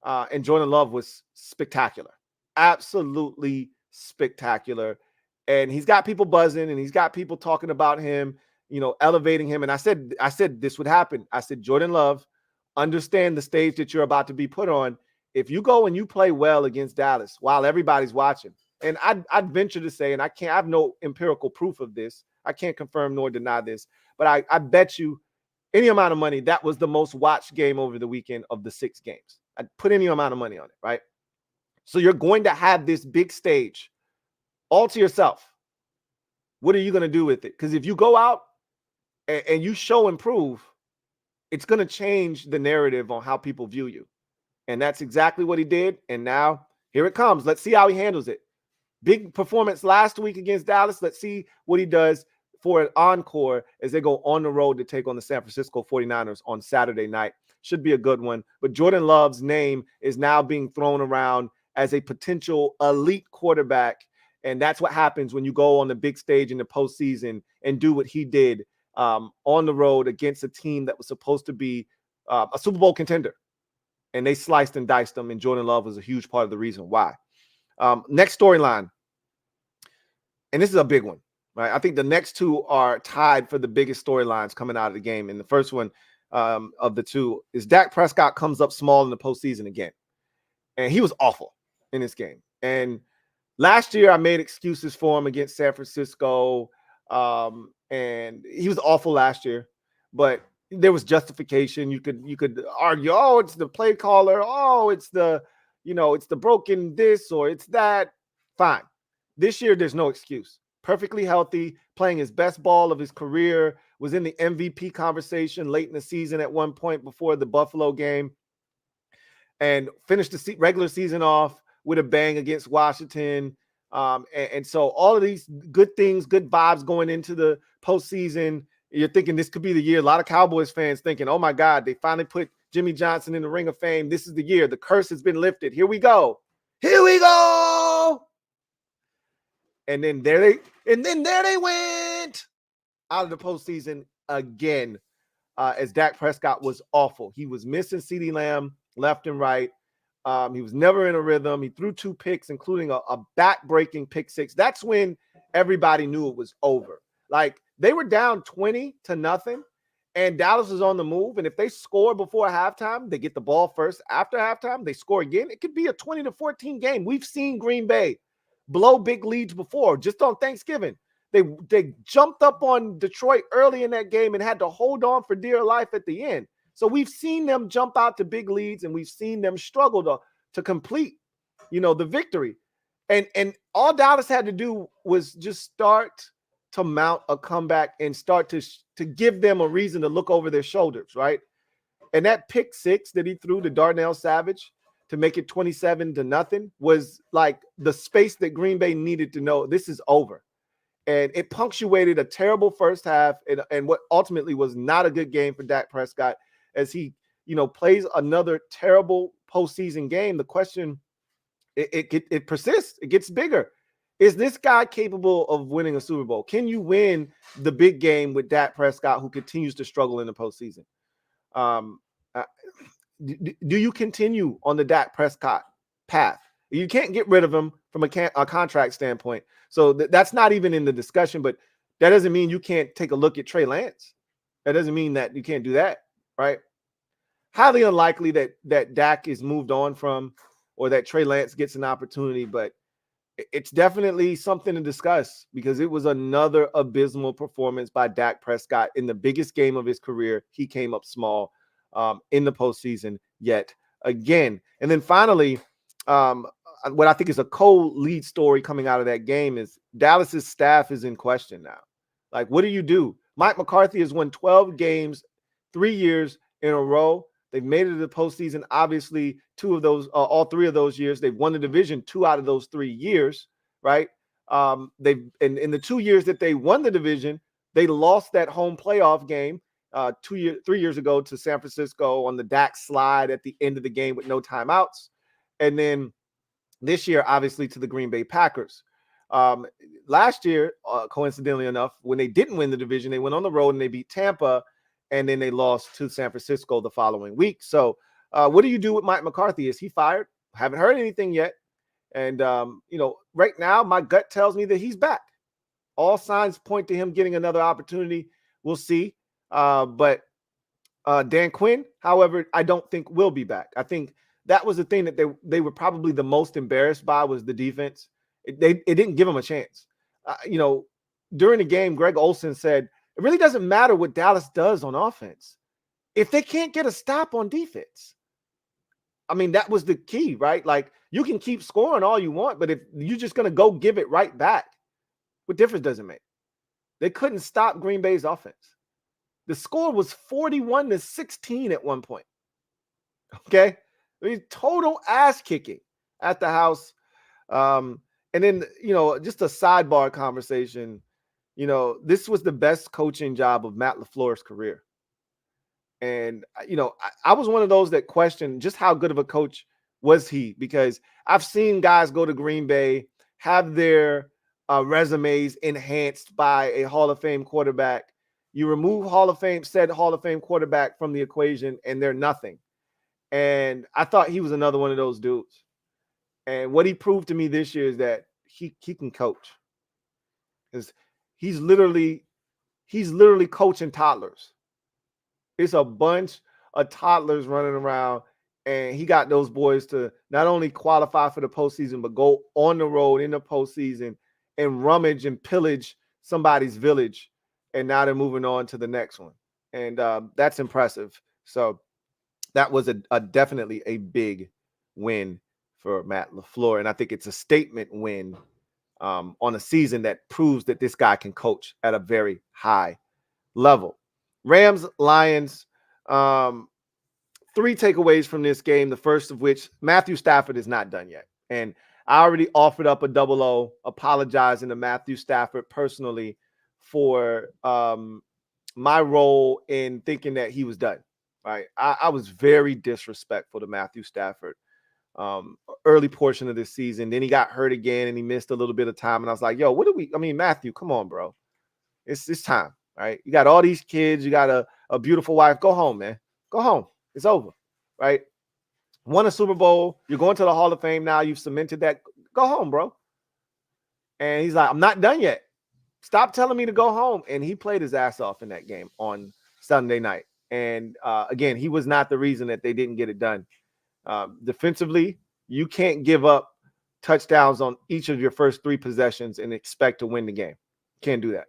And Jordan Love was spectacular. Absolutely spectacular. And he's got people buzzing, and he's got people talking about him, elevating him. And I said this would happen. I said, Jordan Love, understand the stage that you're about to be put on. If you go and you play well against Dallas while everybody's watching, and I'd venture to say, and I have no empirical proof of this, I can't confirm nor deny this, but I bet you any amount of money that was the most watched game over the weekend of the 6 games. I'd put any amount of money on it, right? So you're going to have this big stage all to yourself. What are you going to do with it? Because if you go out and you show and prove, it's going to change the narrative on how people view you. And that's exactly what he did. And now here it comes. Let's see how he handles it. Big performance last week against Dallas. Let's see what he does for an encore as they go on the road to take on the San Francisco 49ers on Saturday night. Should be a good one. But Jordan Love's name is now being thrown around as a potential elite quarterback. And that's what happens when you go on the big stage in the postseason and do what he did on the road against a team that was supposed to be a Super Bowl contender. And they sliced and diced them, and Jordan Love was a huge part of the reason why. Next storyline, and this is a big one, right? I think the next two are tied for the biggest storylines coming out of the game. And the first one of the two is Dak Prescott comes up small in the postseason again. And he was awful in this game. And last year I made excuses for him against San Francisco, and he was awful last year. But there was justification. You could argue, oh, it's the play caller. Oh, it's the broken this or it's that. Fine. This year, there's no excuse. Perfectly healthy, playing his best ball of his career, was in the MVP conversation late in the season at one point before the Buffalo game, and finished the regular season off with a bang against Washington. And so all of these good things, good vibes going into the postseason. You're thinking this could be the year. A lot of Cowboys fans thinking, oh, my God, they finally put Jimmy Johnson in the Ring of Fame. This is the year. The curse has been lifted. Here we go. Here we go. And then there they went out of the postseason again, as Dak Prescott was awful. He was missing CeeDee Lamb left and right. He was never in a rhythm. He threw 2 picks, including a back-breaking pick 6. That's when everybody knew it was over. Like, they were down 20-0, and Dallas is on the move. And if they score before halftime, they get the ball first. After halftime, they score again. It could be a 20-14 game. We've seen Green Bay blow big leads before, just on Thanksgiving. They jumped up on Detroit early in that game and had to hold on for dear life at the end. So we've seen them jump out to big leads, and we've seen them struggle to complete, the victory. And all Dallas had to do was just start to mount a comeback and start to give them a reason to look over their shoulders, right? And that pick six that he threw to Darnell Savage to make it 27-0 was like the space that Green Bay needed to know this is over. And it punctuated a terrible first half and what ultimately was not a good game for Dak Prescott as he, plays another terrible postseason game. The question, it persists. It gets bigger. Is this guy capable of winning a Super Bowl? Can you win the big game with Dak Prescott, who continues to struggle in the postseason? Do you continue on the Dak Prescott path? You can't get rid of him from a contract standpoint. So that's not even in the discussion, but that doesn't mean you can't take a look at Trey Lance. That doesn't mean that you can't do that, right? Highly unlikely that Dak is moved on from or that Trey Lance gets an opportunity, but it's definitely something to discuss because it was another abysmal performance by Dak Prescott in the biggest game of his career. He came up small in the postseason yet again. And then finally, what I think is a co-lead story coming out of that game is Dallas's staff is in question now. Like, what do you do? Mike McCarthy has won 12 games, 3 years in a row. They've made it to the postseason. Obviously, all 3 of those years, they've won the division 2 out of those 3 years, right? They've in the 2 years that they won the division, they lost that home playoff game 3 years ago to San Francisco on the Dak slide at the end of the game with no timeouts. And then this year, obviously, to the Green Bay Packers. Last year, coincidentally enough, when they didn't win the division, they went on the road and they beat Tampa, and then they lost to San Francisco the following week. So what do you do with Mike McCarthy? Is he fired? Haven't heard anything yet. And, right now, my gut tells me that he's back. All signs point to him getting another opportunity. We'll see. But Dan Quinn, however, I don't think will be back. I think that was the thing that they were probably the most embarrassed by was the defense. It didn't give them a chance. During the game, Greg Olsen said, it really doesn't matter what Dallas does on offense if they can't get a stop on defense. I mean, that was the key, right? Like, you can keep scoring all you want, but if you're just going to go give it right back, what difference does it make? They couldn't stop Green Bay's offense. The score was 41-16 at one point. Okay? I mean, total ass kicking at the house. And then, just a sidebar conversation. This was the best coaching job of Matt LaFleur's career. And, I was one of those that questioned just how good of a coach was he, because I've seen guys go to Green Bay, have their resumes enhanced by a Hall of Fame quarterback. You remove said Hall of Fame quarterback from the equation, and they're nothing. And I thought he was another one of those dudes. And what he proved to me this year is that he can coach. Because he's literally coaching toddlers. It's a bunch of toddlers running around, and he got those boys to not only qualify for the postseason, but go on the road in the postseason and rummage and pillage somebody's village. And now they're moving on to the next one. And that's impressive. So that was a definitely a big win for Matt LaFleur. And I think it's a statement win on a season that proves that this guy can coach at a very high level. Rams, Lions, 3 takeaways from this game. The first of which, Matthew Stafford is not done yet. And I already offered up a 00, apologizing to Matthew Stafford personally for my role in thinking that he was done. Right? I was very disrespectful to Matthew Stafford early portion of this season. Then he got hurt again and he missed a little bit of time. And I was like, yo, Matthew, come on, bro. It's time, right? You got all these kids. You got a beautiful wife. Go home, man. Go home. It's over, right? Won a Super Bowl. You're going to the Hall of Fame now. You've cemented that. Go home, bro. And he's like, I'm not done yet. Stop telling me to go home. And he played his ass off in that game on Sunday night. And again, he was not the reason that they didn't get it done. Defensively, you can't give up touchdowns on each of your first 3 possessions and expect to win the game. Can't do that.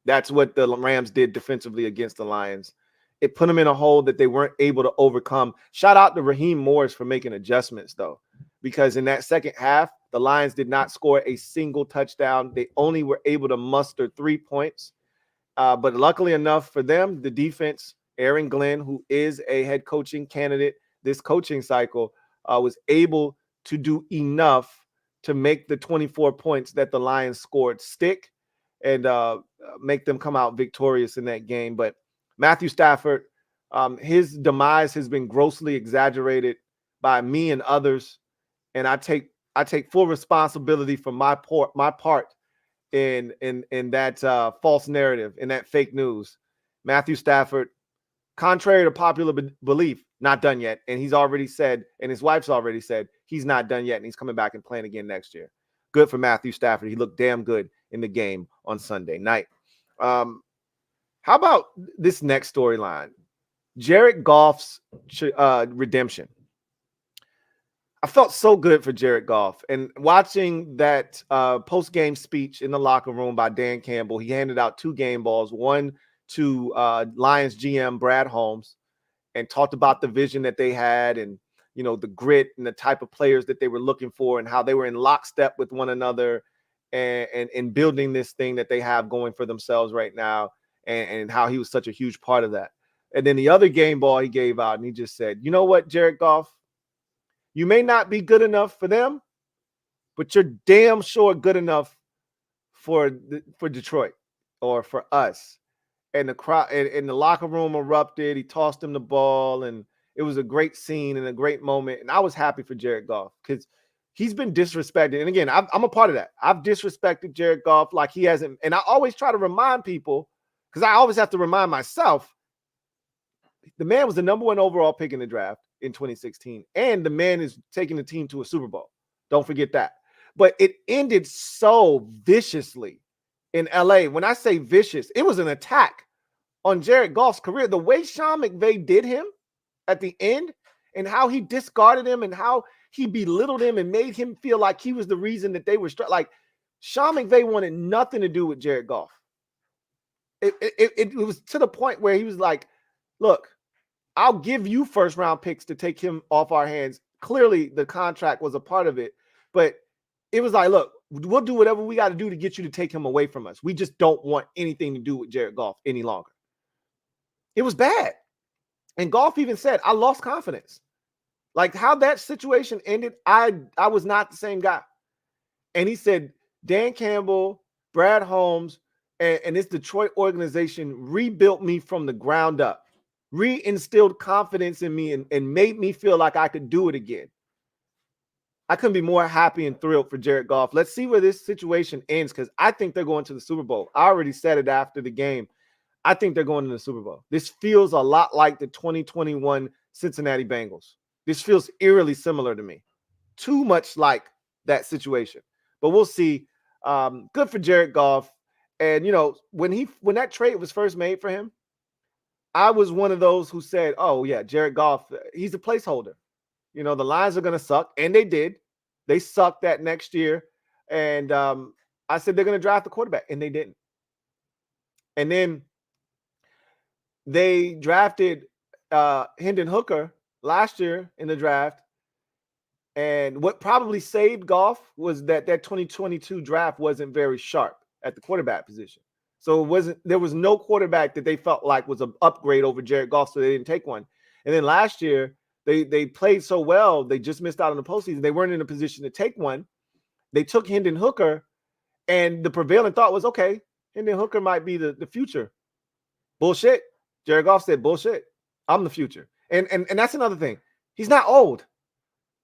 That's what the Rams did defensively against the Lions. It put them in a hole that they weren't able to overcome. Shout out to Raheem Morris for making adjustments, though, because in that second half, the Lions did not score a single touchdown. They only were able to muster 3 points. But luckily enough for them, the defense, Aaron Glenn, who is a head coaching candidate this coaching cycle, was able to do enough to make the 24 points that the Lions scored stick and make them come out victorious in that game. But Matthew Stafford, his demise has been grossly exaggerated by me and others, and I take full responsibility for my part in that false narrative, in that fake news. Matthew Stafford, contrary to popular belief, not done yet, and he's already said, and his wife's already said, he's not done yet, and he's coming back and playing again next year. Good for Matthew Stafford. He looked damn good in the game on Sunday night. How about this next storyline? Jared Goff's redemption. I felt so good for Jared Goff. And watching that post-game speech in the locker room by Dan Campbell, he handed out 2 game balls, one to Lions GM Brad Holmes, and talked about the vision that they had and, you know, the grit and the type of players that they were looking for and how they were in lockstep with one another and building this thing that they have going for themselves right now, and how he was such a huge part of that. And then the other game ball he gave out, and he just said, you know what, Jared Goff, you may not be good enough for them, but you're damn sure good enough for Detroit or for us. And the crowd and the locker room erupted. He tossed him the ball, and it was a great scene and a great moment. And I was happy for Jared Goff because he's been disrespected. And again, I'm a part of that. I've disrespected Jared Goff like he hasn't. And I always try to remind people, because I always have to remind myself, the man was the #1 overall pick in the draft in 2016. And the man is taking the team to a Super Bowl. Don't forget that. But it ended so viciously in LA. When I say vicious, it was an attack on Jared Goff's career. The way Sean McVay did him at the end, and how he discarded him, and how he belittled him and made him feel like he was the reason that they were like Sean McVay wanted nothing to do with Jared Goff. It was to the point where he was like, look, I'll give you first round picks to take him off our hands. Clearly the contract was a part of it, but it was like, look, we'll do whatever we got to do to get you to take him away from us. We just don't want anything to do with Jared Goff any longer. It was bad. And Goff even said, I lost confidence. Like how that situation ended, I was not the same guy. And he said, Dan Campbell, Brad Holmes, and this Detroit organization rebuilt me from the ground up, reinstilled confidence in me, and made me feel like I could do it again. I couldn't be more happy and thrilled for Jared Goff. Let's see where this situation ends, because I think they're going to the Super Bowl. I already said it after the game. I think they're going to the Super Bowl. This feels a lot like the 2021 Cincinnati Bengals. This feels eerily similar to me. Too much like that situation. But we'll see. Good for Jared Goff. And, you know, when that trade was first made for him, I was one of those who said, oh, yeah, Jared Goff, he's a placeholder. You know, the Lions are going to suck. And they did. They sucked that next year. And I said they're going to draft the quarterback. And they didn't. And then they drafted Hendon Hooker last year in the draft. And what probably saved Goff was that 2022 draft wasn't very sharp at the quarterback position. So there was no quarterback that they felt like was an upgrade over Jared Goff, so they didn't take one. And then last year, they played so well, they just missed out on the postseason. They weren't in a position to take one. They took Hendon Hooker, and the prevailing thought was, okay, Hendon Hooker might be the future. Bullshit. Jared Goff said, bullshit. I'm the future. And that's another thing. He's not old.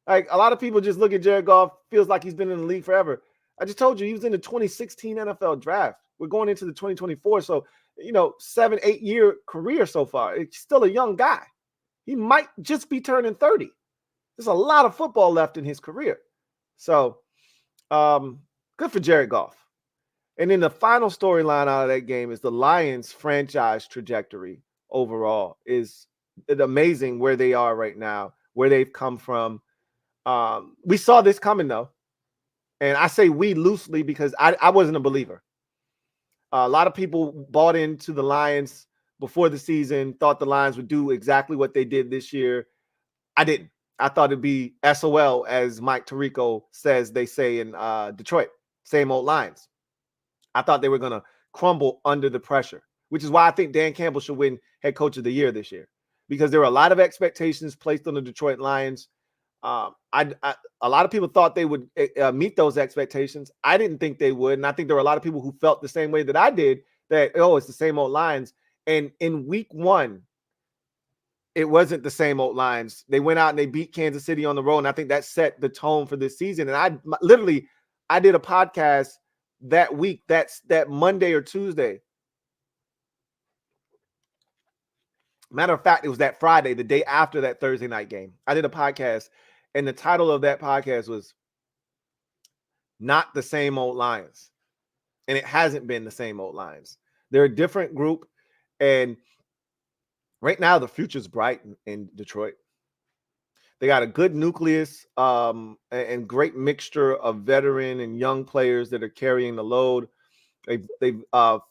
Like, a lot of people just look at Jared Goff, feels like he's been in the league forever. I just told you, he was in the 2016 NFL draft. We're going into the 2024. So, 7-8 year career so far. It's still a young guy. He might just be turning 30. There's a lot of football left in his career. So, good for Jared Goff. And then the final storyline out of that game is the Lions franchise trajectory overall is amazing where they are right now, where they've come from. We saw this coming though. And I say we loosely because I wasn't a believer. A lot of people bought into the Lions before the season, thought the Lions would do exactly what they did this year. I didn't. I thought it'd be SOL, as Mike Tirico says they say in Detroit. Same old Lions. I thought they were going to crumble under the pressure, which is why I think Dan Campbell should win head coach of the year this year, because there were a lot of expectations placed on the Detroit Lions. A lot of people thought they would meet those expectations. I didn't think they would. And I think there were a lot of people who felt the same way that I did, that, oh, it's the same old Lions. And in week one, it wasn't the same old Lions. They went out and they beat Kansas City on the road. And I think that set the tone for this season. And I did a podcast that week, that Monday or Tuesday. Matter of fact, it was that Friday, the day after that Thursday night game. I did a podcast, and the title of that podcast was Not the Same Old Lions. And it hasn't been the same old Lions. They're a different group. And right now, the future's bright in Detroit. They got a good nucleus and great mixture of veteran and young players that are carrying the load. They've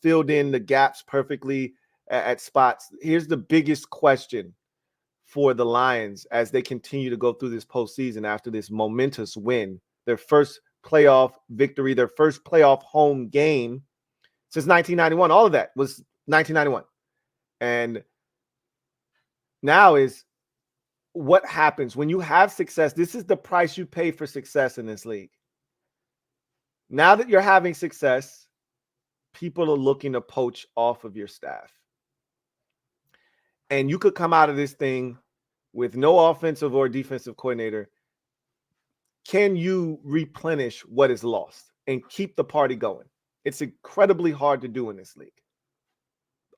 filled in the gaps perfectly at spots. Here's the biggest question for the Lions as they continue to go through this postseason after this momentous win, their first playoff victory, their first playoff home game since 1991. All of that was 1991. And now is what happens when you have success. This is the price you pay for success in this league. Now that you're having success, people are looking to poach off of your staff. And you could come out of this thing with no offensive or defensive coordinator. Can you replenish what is lost and keep the party going? It's incredibly hard to do in this league.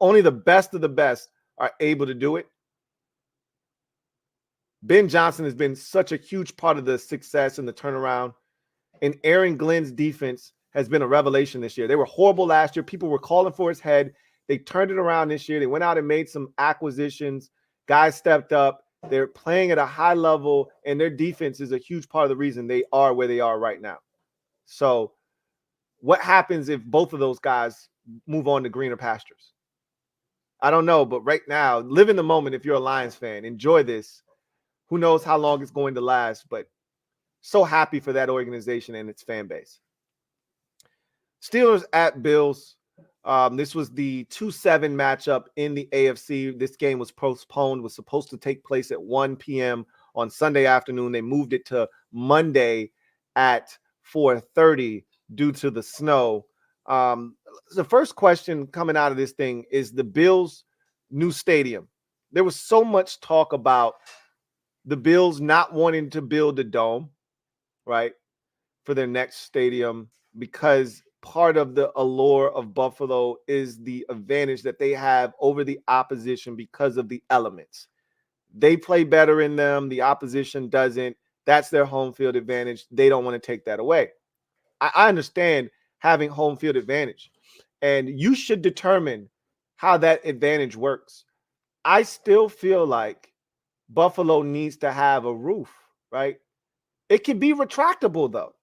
Only the best of the best are able to do it. Ben Johnson has been such a huge part of the success and the turnaround. And Aaron Glenn's defense has been a revelation this year. They were horrible last year. People were calling for his head. They turned it around this year. They went out and made some acquisitions. Guys stepped up. They're playing at a high level, and their defense is a huge part of the reason they are where they are right now. So what happens if both of those guys move on to greener pastures? I don't know, but right now, live in the moment if you're a Lions fan. Enjoy this. Who knows how long it's going to last, but so happy for that organization and its fan base. Steelers at Bills. This was the 2-7 matchup in the AFC. This game was postponed, was supposed to take place at 1 p.m. on Sunday afternoon. They moved it to Monday at 4:30 due to the snow. The first question coming out of this thing is the Bills' new stadium. There was so much talk about the Bills not wanting to build a dome, right, for their next stadium, because part of the allure of Buffalo is the advantage that they have over the opposition because of the elements. They play better in them. The opposition doesn't. That's their home field advantage. They don't want to take that away. I understand having home field advantage, and you should determine how that advantage works. I still feel like Buffalo needs to have a roof, right? It can be retractable, though.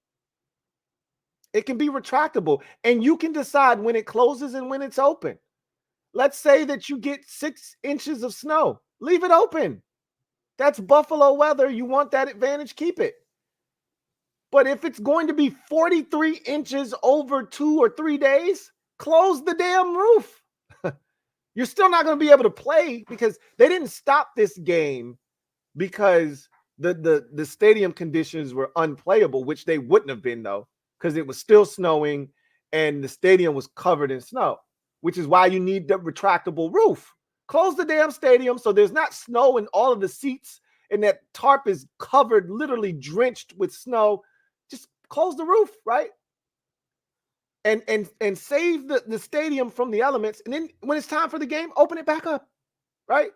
It can be retractable, and you can decide when it closes and when it's open. Let's say that you get 6 inches of snow. Leave it open. That's Buffalo weather. You want that advantage, keep it. But if it's going to be 43 inches over 2 or 3 days, close the damn roof. You're still not going to be able to play because they didn't stop this game because the stadium conditions were unplayable, which they wouldn't have been, though, because it was still snowing and the stadium was covered in snow, which is why you need the retractable roof. Close the damn stadium so there's not snow in all of the seats and that tarp is covered, literally drenched with snow. Just close the roof, right? And save the stadium from the elements. And then when it's time for the game, open it back up, right?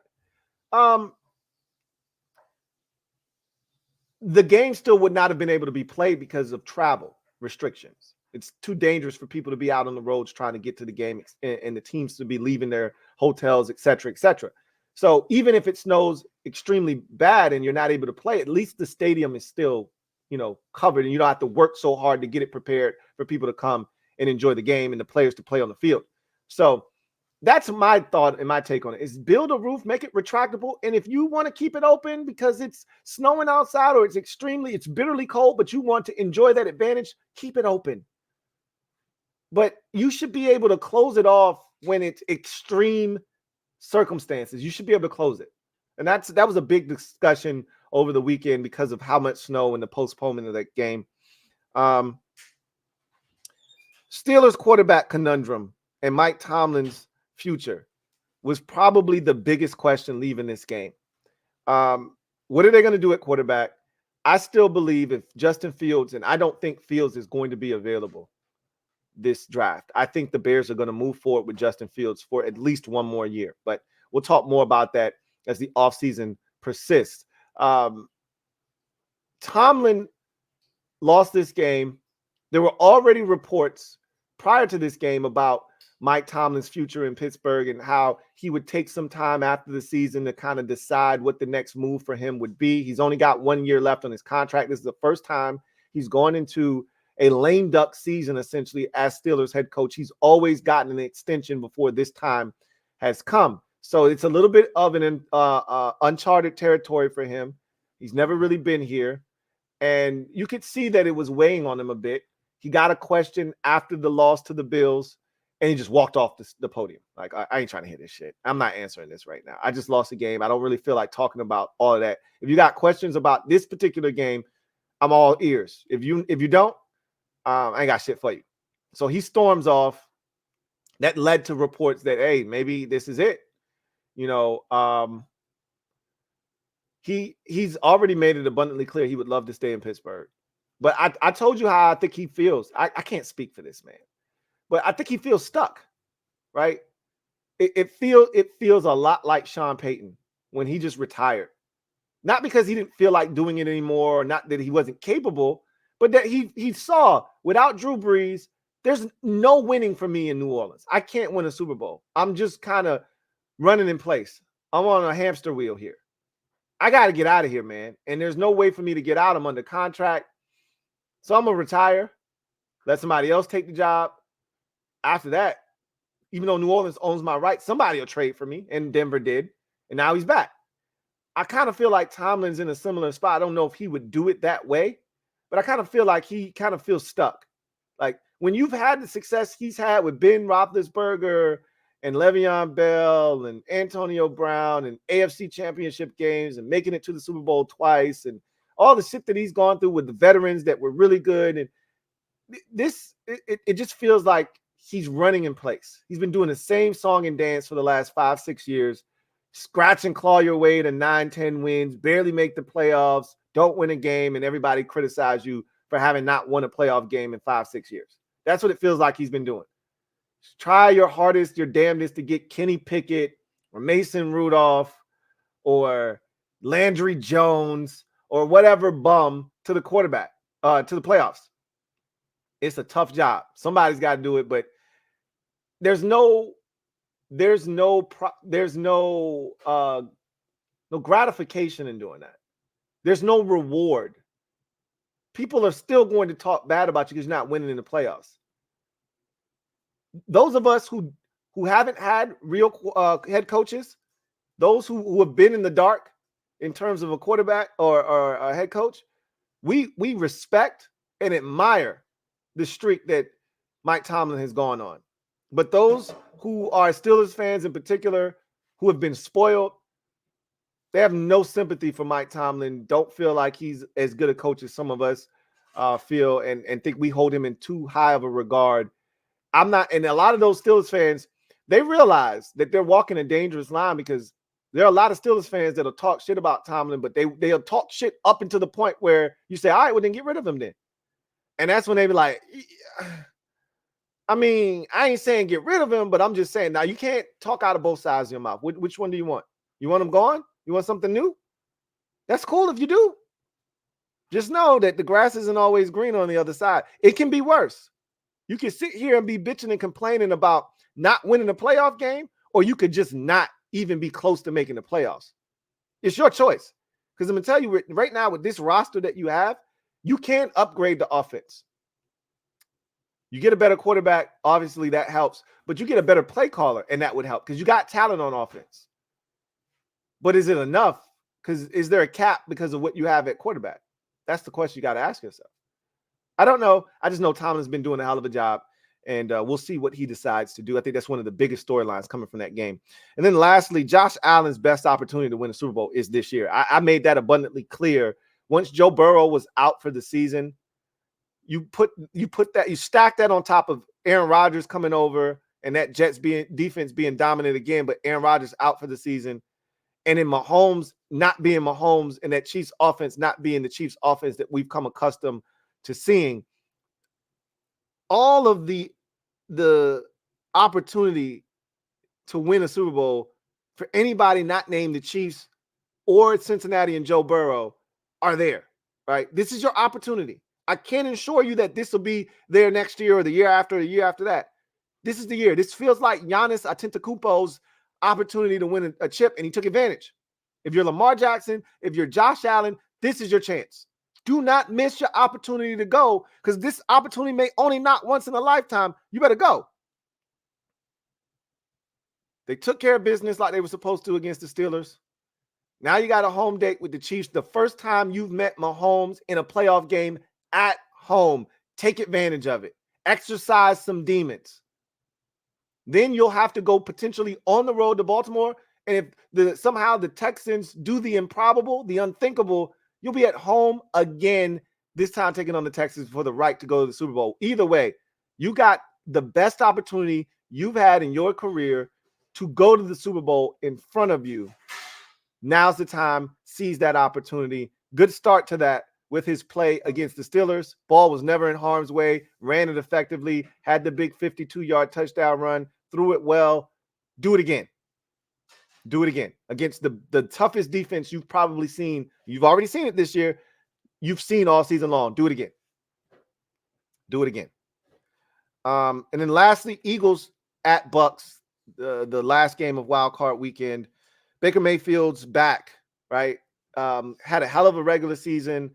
The game still would not have been able to be played because of travel restrictions. It's too dangerous for people to be out on the roads trying to get to the game and the teams to be leaving their hotels, et cetera, et cetera. So even if it snows extremely bad and you're not able to play, at least the stadium is still, covered, and you don't have to work so hard to get it prepared for people to come and enjoy the game and the players to play on the field. So that's my thought and my take on it, is build a roof, make it retractable. And if you want to keep it open because it's snowing outside or it's bitterly cold, but you want to enjoy that advantage, keep it open. But you should be able to close it off when it's extreme circumstances. You should be able to close it. And that was a big discussion over the weekend because of how much snow and the postponement of that game. Steelers quarterback conundrum and Mike Tomlin's future was probably the biggest question leaving this game. What are they going to do at quarterback? I still believe if Justin Fields, and I don't think Fields is going to be available this draft. I think the Bears are going to move forward with Justin Fields for at least one more year, but we'll talk more about that as the offseason persists. Tomlin lost this game. There were already reports prior to this game about Mike Tomlin's future in Pittsburgh and how he would take some time after the season to kind of decide what the next move for him would be. He's only got 1 year left on his contract. This is the first time he's gone into a lame duck season, essentially, as Steelers head coach. He's always gotten an extension before this time has come. So it's a little bit of an uncharted territory for him. He's never really been here. And you could see that it was weighing on him a bit. He got a question after the loss to the Bills, and he just walked off the podium. Like, I ain't trying to hear this shit. I'm not answering this right now. I just lost a game. I don't really feel like talking about all of that. If you got questions about this particular game, I'm all ears. If you don't, I ain't got shit for you. So he storms off. That led to reports that, hey, maybe this is it. He's already made it abundantly clear he would love to stay in Pittsburgh. But I told you how I think he feels. I can't speak for this man, but I think he feels stuck, right? It feels a lot like Sean Payton when he just retired. Not because he didn't feel like doing it anymore, or not that he wasn't capable, but that he saw without Drew Brees, there's no winning for me in New Orleans. I can't win a Super Bowl. I'm just kind of running in place. I'm on a hamster wheel here. I got to get out of here, man. And there's no way for me to get out. I'm under contract. So I'm going to retire, let somebody else take the job. After that, even though New Orleans owns my rights, somebody will trade for me, and Denver did. And now he's back. I kind of feel like Tomlin's in a similar spot. I don't know if he would do it that way, but I kind of feel like he kind of feels stuck. Like when you've had the success he's had with Ben Roethlisberger and Le'Veon Bell and Antonio Brown and AFC championship games and making it to the Super Bowl twice and all the shit that he's gone through with the veterans that were really good. And it just feels like he's running in place. He's been doing the same song and dance for the last 5-6 years. Scratch and claw your way to 9-10 wins, barely make the playoffs, don't win a game, and everybody criticize you for having not won a playoff game in 5-6 years. That's what it feels like he's been doing. Try your hardest, your damnedest to get Kenny Pickett or Mason Rudolph or Landry Jones or whatever bum to the quarterback, to the playoffs. It's a tough job. Somebody's got to do it, but there's no gratification in doing that. There's no reward. People are still going to talk bad about you because you're not winning in the playoffs. Those of us who haven't had real head coaches, those who have been in the dark in terms of a quarterback or a head coach, we respect and admire the streak that Mike Tomlin has gone on. But those who are Steelers fans in particular, who have been spoiled, they have no sympathy for Mike Tomlin, don't feel like he's as good a coach as some of us feel and think we hold him in too high of a regard. I'm not, and a lot of those Steelers fans, they realize that they're walking a dangerous line because there are a lot of Steelers fans that'll talk shit about Tomlin, but they'll talk shit up until the point where you say, all right, well, then get rid of him then. And that's when they be like, I mean, I ain't saying get rid of him, but I'm just saying, now you can't talk out of both sides of your mouth. Which one do you want? You want him gone? You want something new? That's cool if you do. Just know that the grass isn't always green on the other side. It can be worse. You can sit here and be bitching and complaining about not winning a playoff game, or you could just not even be close to making the playoffs. It's your choice. Because I'm going to tell you right now, with this roster that you have, you can upgrade the offense. You get a better quarterback, obviously that helps, but you get a better play caller, and that would help because you got talent on offense. But is it enough? Because is there a cap because of what you have at quarterback? That's the question you got to ask yourself. I don't know. I just know Tomlin's been doing a hell of a job, and we'll see what he decides to do. I think that's one of the biggest storylines coming from that game. And then lastly, Josh Allen's best opportunity to win a Super Bowl is this year. I made that abundantly clear. Once Joe Burrow was out for the season, you stack that on top of Aaron Rodgers coming over and that Jets defense being dominant again, but Aaron Rodgers out for the season. And in Mahomes not being Mahomes and that Chiefs offense not being the Chiefs offense that we've come accustomed to seeing, all of the opportunity to win a Super Bowl for anybody not named the Chiefs or Cincinnati and Joe Burrow are there, right? This is your opportunity. I can't assure you that this will be there next year or the year after that. This is the year. This feels like Giannis Antetokounmpo's opportunity to win a chip, and he took advantage. If you're Lamar Jackson, if you're Josh Allen, this is your chance. Do not miss your opportunity to go, because this opportunity may only not once in a lifetime. You better go. They took care of business like they were supposed to against the Steelers. Now you got a home date with the Chiefs. The first time you've met Mahomes in a playoff game at home. Take advantage of it. Exercise some demons. Then you'll have to go potentially on the road to Baltimore. And if somehow the Texans do the improbable, the unthinkable, you'll be at home again, this time taking on the Texans for the right to go to the Super Bowl. Either way, you got the best opportunity you've had in your career to go to the Super Bowl in front of you. Now's the time. Seize that opportunity. Good start to that with his play against the Steelers. Ball was never in harm's way, ran it effectively, had the big 52-yard touchdown run, threw it well. Do it again. Do it again against the toughest defense you've probably seen. You've already seen it this year. You've seen all season long. Do it again. Do it again. And then lastly, Eagles at Bucks, the last game of Wildcard weekend. Baker Mayfield's back, right? Had a hell of a regular season.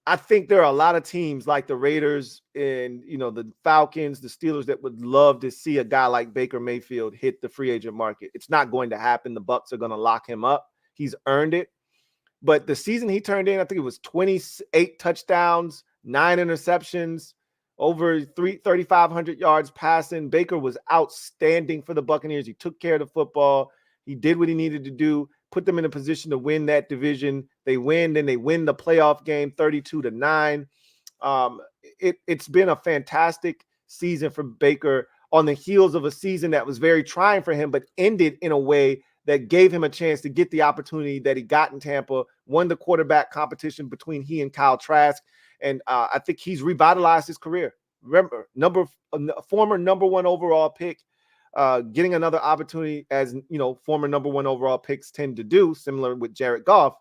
I think there are a lot of teams like the Raiders and, the Falcons, the Steelers that would love to see a guy like Baker Mayfield hit the free agent market. It's not going to happen. The Bucs are going to lock him up. He's earned it. But the season he turned in, I think it was 28 touchdowns, 9 interceptions, over 3,500 yards passing. Baker was outstanding for the Buccaneers. He took care of the football. He did what he needed to do, put them in a position to win that division. They win, then they win the playoff game 32-9. It's been a fantastic season for Baker on the heels of a season that was very trying for him, but ended in a way that gave him a chance to get the opportunity that he got in Tampa, won the quarterback competition between he and Kyle Trask. And I think he's revitalized his career. Remember, former number 1 overall pick, getting another opportunity, as former number 1 overall picks tend to do, similar with Jared Goff.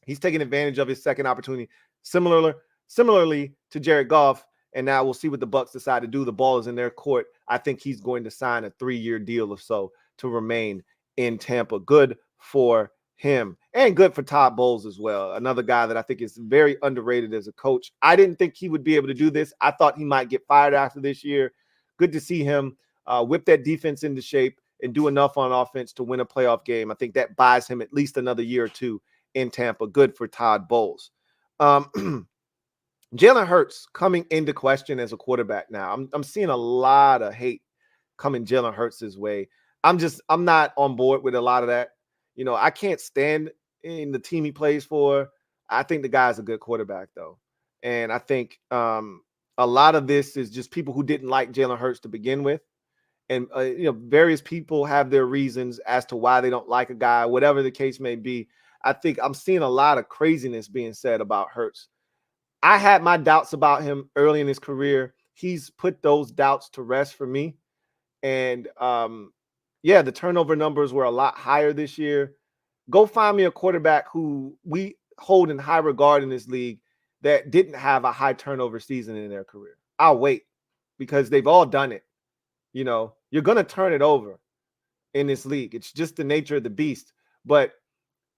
He's taking advantage of his second opportunity, similarly to Jared Goff. And now we'll see what the Bucs decide to do. The ball is in their court. I think he's going to sign a 3-year deal or so to remain in Tampa. Good for him, and good for Todd Bowles as well. Another guy that I think is very underrated as a coach. I didn't think he would be able to do this. I thought he might get fired after this year. Good to see him whip that defense into shape and do enough on offense to win a playoff game. I think that buys him at least another year or two in Tampa. Good for Todd Bowles. Jalen Hurts coming into question as a quarterback now. I'm seeing a lot of hate coming Jalen Hurts' way. I'm not on board with a lot of that. I can't stand in the team he plays for. I think the guy's a good quarterback, though. And I think a lot of this is just people who didn't like Jalen Hurts to begin with. And, various people have their reasons as to why they don't like a guy, whatever the case may be. I think I'm seeing a lot of craziness being said about Hurts. I had my doubts about him early in his career. He's put those doubts to rest for me. And, the turnover numbers were a lot higher this year. Go find me a quarterback who we hold in high regard in this league that didn't have a high turnover season in their career. I'll wait. because they've all done it. You know, you're going to turn it over in this league. It's just the nature of the beast. But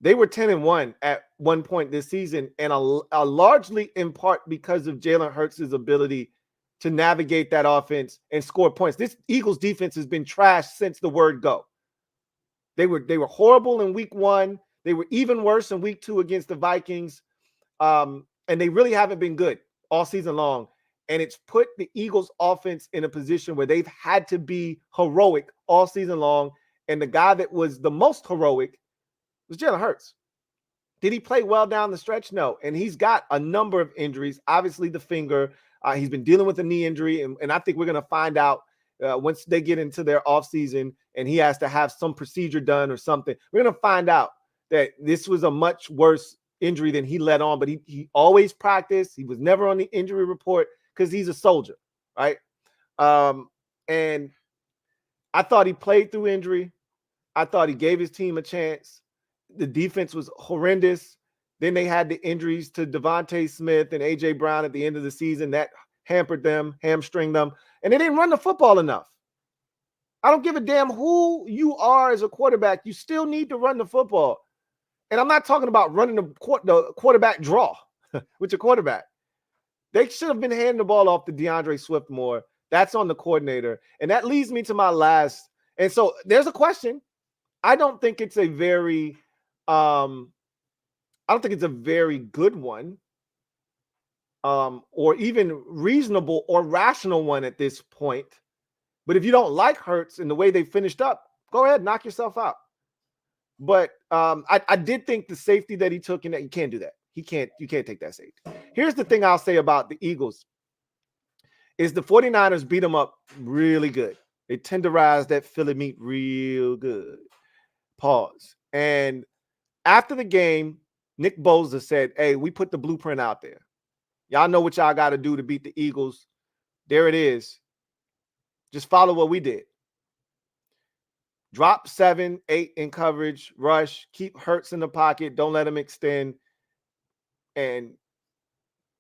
they were 10-1 at one point this season, and a largely in part because of Jalen Hurts' ability to navigate that offense and score points. This Eagles defense has been trashed since the word go. They were horrible in week 1. They were even worse in week 2 against the Vikings. And they really haven't been good all season long. And it's put the Eagles offense in a position where they've had to be heroic all season long. And the guy that was the most heroic was Jalen Hurts. Did he play well down the stretch? No. And he's got a number of injuries. Obviously, the finger. He's been dealing with a knee injury. And I think we're going to find out once they get into their offseason and he has to have some procedure done or something. We're going to find out that this was a much worse injury than he let on. But he always practiced. He was never on the injury report because he's a soldier, right? And I thought he played through injury. I thought he gave his team a chance. The defense was horrendous. Then they had the injuries to Devontae Smith and A.J. Brown at the end of the season. That hampered them, hamstringed them. And they didn't run the football enough. I don't give a damn who you are as a quarterback. You still need to run the football. And I'm not talking about running the quarterback draw with your quarterback. They should have been handing the ball off to DeAndre Swift more. That's on the coordinator. And that leads me to my last. And so there's a question. I don't think it's a very good one, or even reasonable or rational one at this point. But if you don't like Hurts and the way they finished up, go ahead, knock yourself out. But I did think the safety that he took, and that you can't do that. You can't take that safety. Here's the thing I'll say about the Eagles is the 49ers beat them up really good. They tenderized that Philly meat real good. Pause. And after the game, Nick Bosa said, hey, we put the blueprint out there. Y'all know what y'all got to do to beat the Eagles. There it is. Just follow what we did. Drop 7, 8 in coverage, rush, keep Hurts in the pocket, don't let him extend, and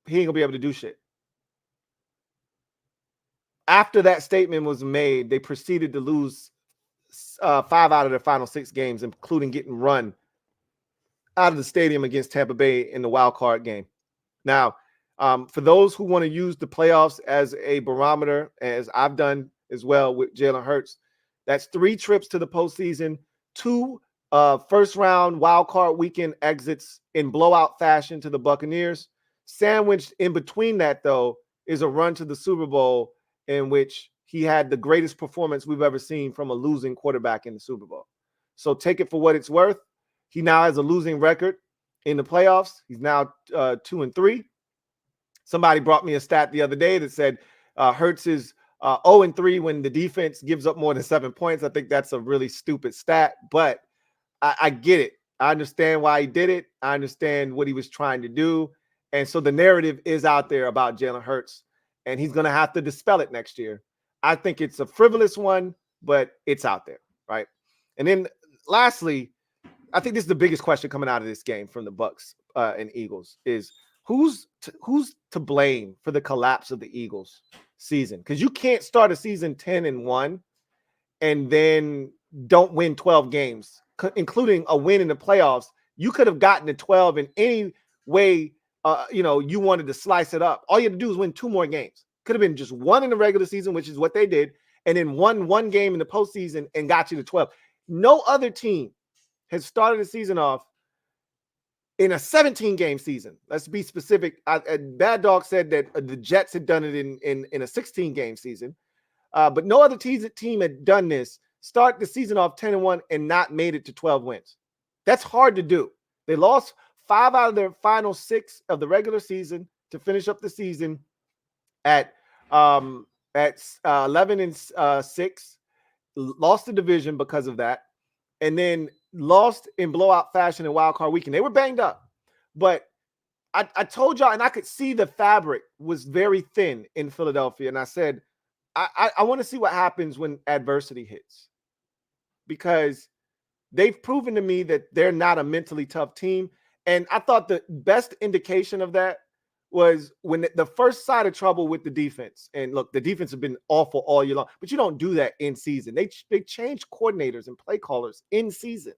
he ain't going to be able to do shit. After that statement was made, they proceeded to lose 5 out of their final 6 games, including getting run out of the stadium against Tampa Bay in the Wildcard game. Now, for those who want to use the playoffs as a barometer, as I've done as well with Jalen Hurts, that's 3 trips to the postseason, 2 first-round wildcard weekend exits in blowout fashion to the Buccaneers. Sandwiched in between that, though, is a run to the Super Bowl in which he had the greatest performance we've ever seen from a losing quarterback in the Super Bowl. So take it for what it's worth. He now has a losing record in the playoffs. He's now 2-3. Somebody brought me a stat the other day that said Hurts is 0-3 when the defense gives up more than 7 points. I think that's a really stupid stat, but I get it. I understand why he did it. I understand what he was trying to do. And so the narrative is out there about Jalen Hurts, and he's going to have to dispel it next year. I think it's a frivolous one, but it's out there, right? And then lastly, I think this is the biggest question coming out of this game from the Bucs and Eagles is who's to blame for the collapse of the Eagles season? Because you can't start a season 10-1 and then don't win 12 games, including a win in the playoffs. You could have gotten to 12 in any way you wanted to slice it up. All you had to do was win 2 more games. Could have been just 1 in the regular season, which is what they did, and then one game in the postseason and got you to 12. No other team has started the season off in a 17-game season. Let's be specific. Bad Dog said that the Jets had done it in a 16-game season, but no other team had done this. Start the season off 10-1 and not made it to 12 wins. That's hard to do. They lost 5 out of their final 6 of the regular season to finish up the season at 11-6. Lost the division because of that, and then lost in blowout fashion in wildcard weekend. They were banged up, but I told y'all, and I could see the fabric was very thin in Philadelphia, and I said, I want to see what happens when adversity hits, because they've proven to me that they're not a mentally tough team. And I thought the best indication of that was when the first side of trouble with the defense. And look, the defense has been awful all year long, but you don't do that in season. They change coordinators and play callers in season.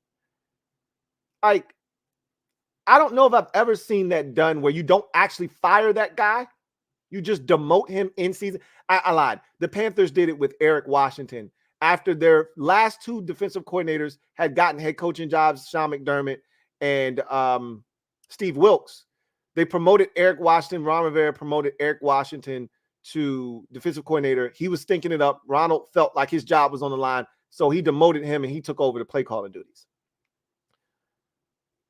Like, I don't know if I've ever seen that done where you don't actually fire that guy. You just demote him in season. I lied. The Panthers did it with Eric Washington after their last two defensive coordinators had gotten head coaching jobs, Sean McDermott and Steve Wilks. They promoted Eric Washington. Ron Rivera promoted Eric Washington to defensive coordinator. He was stinking it up. Ronald felt like his job was on the line, so he demoted him and he took over the play calling duties.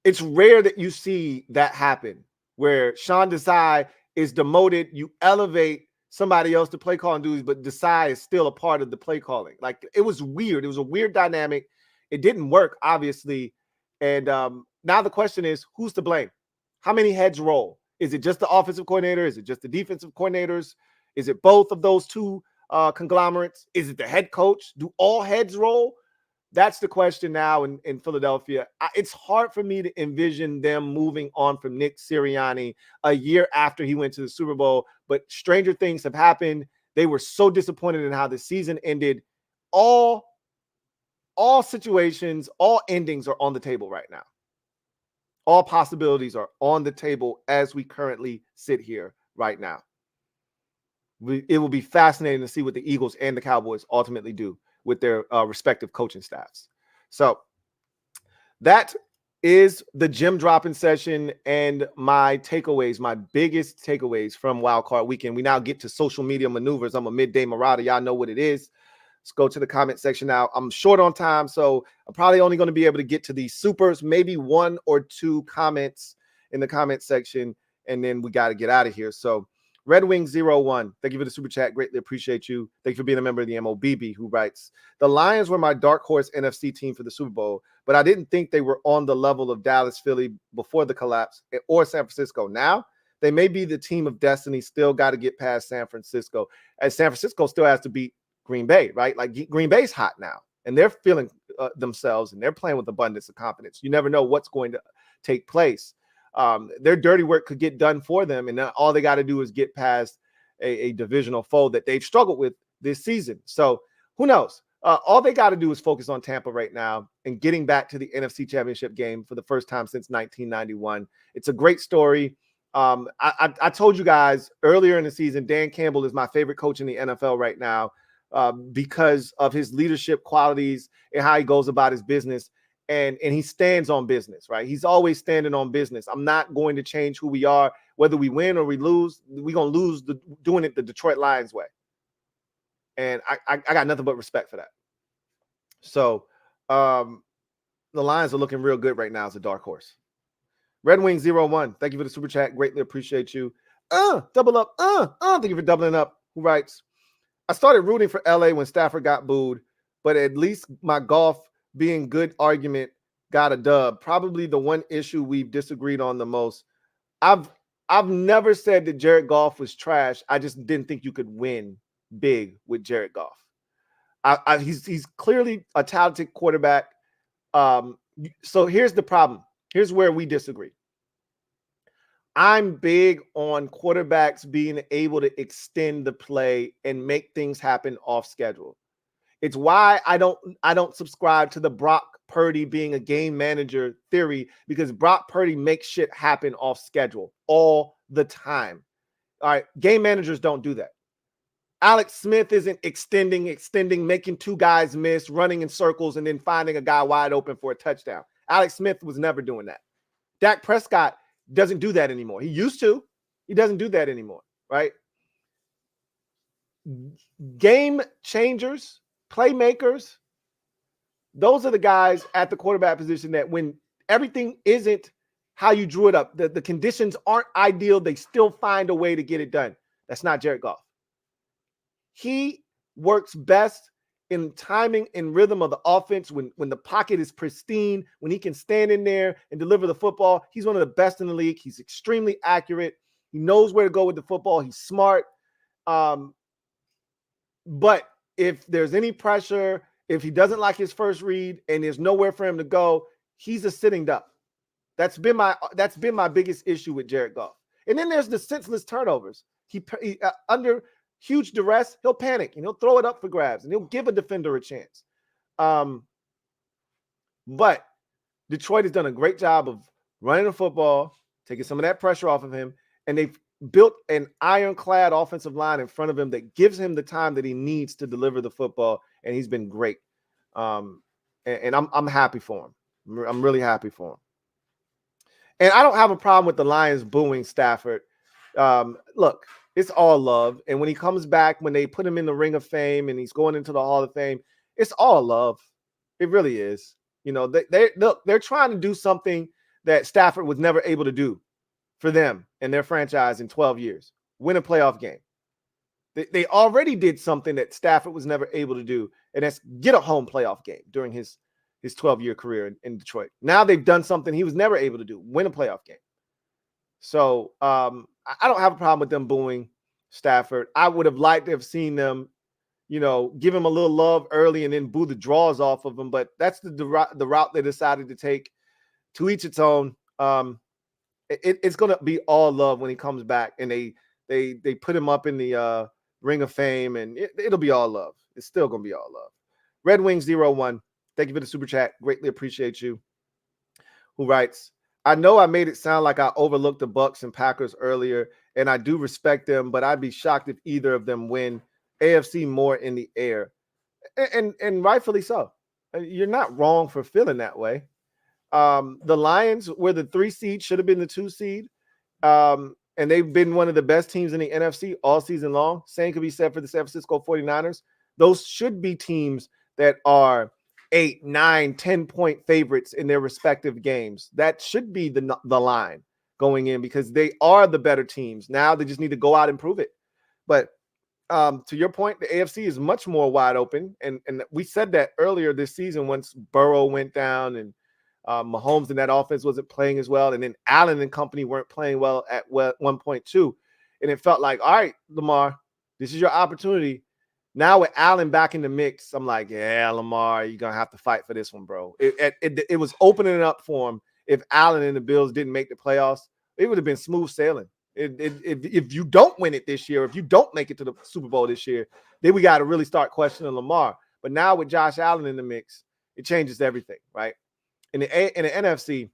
It's rare that you see that happen where Sean Desai is demoted. You elevate somebody else to play calling duties, but Desai is still a part of the play calling. Like, it was weird. It was a weird dynamic. It didn't work, obviously. And now the question is, who's to blame? How many heads roll? Is it just the offensive coordinator? Is it just the defensive coordinators? Is it both of those two conglomerates? Is it the head coach? Do all heads roll? That's the question now in Philadelphia. It's hard for me to envision them moving on from Nick Sirianni a year after he went to the Super Bowl, but stranger things have happened. They were so disappointed in how the season ended. All situations, all endings are on the table right now. All possibilities are on the table as we currently sit here right now. It will be fascinating to see what the Eagles and the Cowboys ultimately do with their respective coaching staffs. So that is the gem dropping session and my takeaways, my biggest takeaways from Wildcard Weekend. We now get to social media maneuvers. I'm a midday marauder. Y'all know what it is. Let's go to the comment section now. I'm short on time, so I'm probably only going to be able to get to these supers, maybe one or two comments in the comment section, and then we got to get out of here. So Red Wing 01, thank you for the super chat. Greatly appreciate you. Thank you for being a member of the MOBB, who writes, the Lions were my dark horse NFC team for the Super Bowl, but I didn't think they were on the level of Dallas, Philly before the collapse, or San Francisco. Now they may be the team of destiny. Still got to get past San Francisco, as San Francisco still has to beat Green Bay, right? Like, Green Bay's hot now, and they're feeling themselves, and they're playing with abundance of confidence. You never know what's going to take place. Their dirty work could get done for them, and all they got to do is get past a divisional foe that they've struggled with this season. So who knows? All they got to do is focus on Tampa right now and getting back to the NFC Championship game for the first time since 1991. It's a great story. I told you guys earlier in the season, Dan Campbell is my favorite coach in the NFL right now. Because of his leadership qualities and how he goes about his business. And he stands on business, right? He's always standing on business. I'm not going to change who we are, whether we win or we lose. We're going to lose doing it the Detroit Lions way. And I got nothing but respect for that. So the Lions are looking real good right now as a dark horse. Red Wing 01, thank you for the super chat. Greatly appreciate you. Double up. Thank you for doubling up. Who writes, I started rooting for LA when Stafford got booed, but at least my Goff being good argument got a dub. Probably the one issue we've disagreed on the most. I've never said that Jared Goff was trash. I just didn't think you could win big with Jared Goff. He's clearly a talented quarterback. So here's the problem. Here's where we disagree. I'm big on quarterbacks being able to extend the play and make things happen off schedule. It's why I don't subscribe to the Brock Purdy being a game manager theory, because Brock Purdy makes shit happen off schedule all the time. All right, game managers don't do that. Alex Smith isn't extending, making two guys miss, running in circles, and then finding a guy wide open for a touchdown. Alex Smith was never doing that. Dak Prescott doesn't do that anymore. He used to. He doesn't do that anymore, right? Game changers, playmakers, those are the guys at the quarterback position that when everything isn't how you drew it up, the conditions aren't ideal, they still find a way to get it done. That's not Jared Goff. He works best in timing and rhythm of the offense when the pocket is pristine, when he can stand in there and deliver the football. He's one of the best in the league. He's extremely accurate. He knows where to go with the football. He's smart. But if there's any pressure, if he doesn't like his first read and there's nowhere for him to go, he's a sitting duck. That's been my biggest issue with Jared Goff. And then there's the senseless turnovers. He under huge duress, he'll panic and he'll throw it up for grabs and he'll give a defender a chance. But Detroit has done a great job of running the football, taking some of that pressure off of him, and they've built an ironclad offensive line in front of him that gives him the time that he needs to deliver the football, and he's been great. And I'm happy for him. I'm really happy for him. And I don't have a problem with the Lions booing Stafford. Look, it's all love. And when he comes back, when they put him in the Ring of Fame and he's going into the Hall of Fame, it's all love. It really is. You know, they're trying to do something that Stafford was never able to do for them and their franchise in 12 years. Win a playoff game. They already did something that Stafford was never able to do, and that's get a home playoff game during his 12-year career in Detroit. Now they've done something he was never able to do, win a playoff game. So I don't have a problem with them booing Stafford. I would have liked to have seen them, you know, give him a little love early and then boo the draws off of him. But that's the route they decided to take. To each its own. It's going to be all love when he comes back and they put him up in the Ring of Fame, and it'll be all love. It's still going to be all love. Red Wings 01. Thank you for the super chat. Greatly appreciate you. Who writes, I know I made it sound like I overlooked the Bucs and Packers earlier, and I do respect them, but I'd be shocked if either of them win. AFC more in the air. And rightfully so. You're not wrong for feeling that way. The Lions were the 3 seed, should have been the 2 seed. And they've been one of the best teams in the NFC all season long. Same could be said for the San Francisco 49ers. Those should be teams that are 8, 9, 10-point favorites in their respective games. That should be the line going in because they are the better teams. Now they just need to go out and prove it. But to your point, the AFC is much more wide open. And we said that earlier this season once Burrow went down and Mahomes and that offense wasn't playing as well. And then Allen and company weren't playing well at 1.2. And it felt like, all right, Lamar, this is your opportunity. Now with Allen back in the mix, I'm like, yeah, Lamar, you're going to have to fight for this one, bro. It was opening it up for him. If Allen and the Bills didn't make the playoffs, it would have been smooth sailing. If you don't win it this year, if you don't make it to the Super Bowl this year, then we got to really start questioning Lamar. But now with Josh Allen in the mix, it changes everything, right? In the NFC,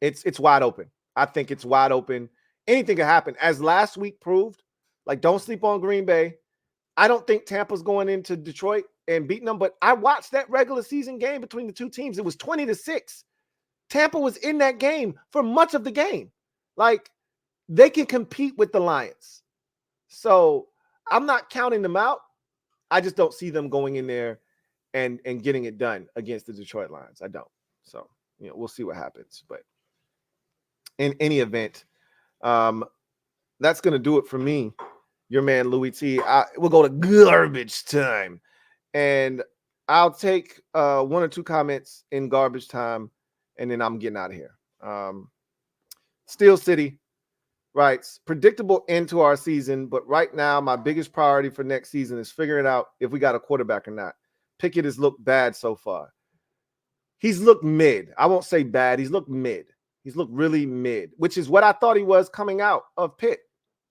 it's wide open. I think it's wide open. Anything can happen. As last week proved, like don't sleep on Green Bay. I don't think Tampa's going into Detroit and beating them, but I watched that regular season game between the two teams. It was 20-6. Tampa was in that game for much of the game. Like, they can compete with the Lions. So I'm not counting them out. I just don't see them going in there and getting it done against the Detroit Lions. I don't. So, you know, we'll see what happens. But in any event, that's going to do it for me. Your man, Louie T. We'll go to garbage time. And I'll take 1 or 2 comments in garbage time, and then I'm getting out of here. Steel City writes, predictable end to our season, but right now my biggest priority for next season is figuring out if we got a quarterback or not. Pickett has looked bad so far. He's looked mid. I won't say bad. He's looked mid. He's looked really mid, which is what I thought he was coming out of Pitt.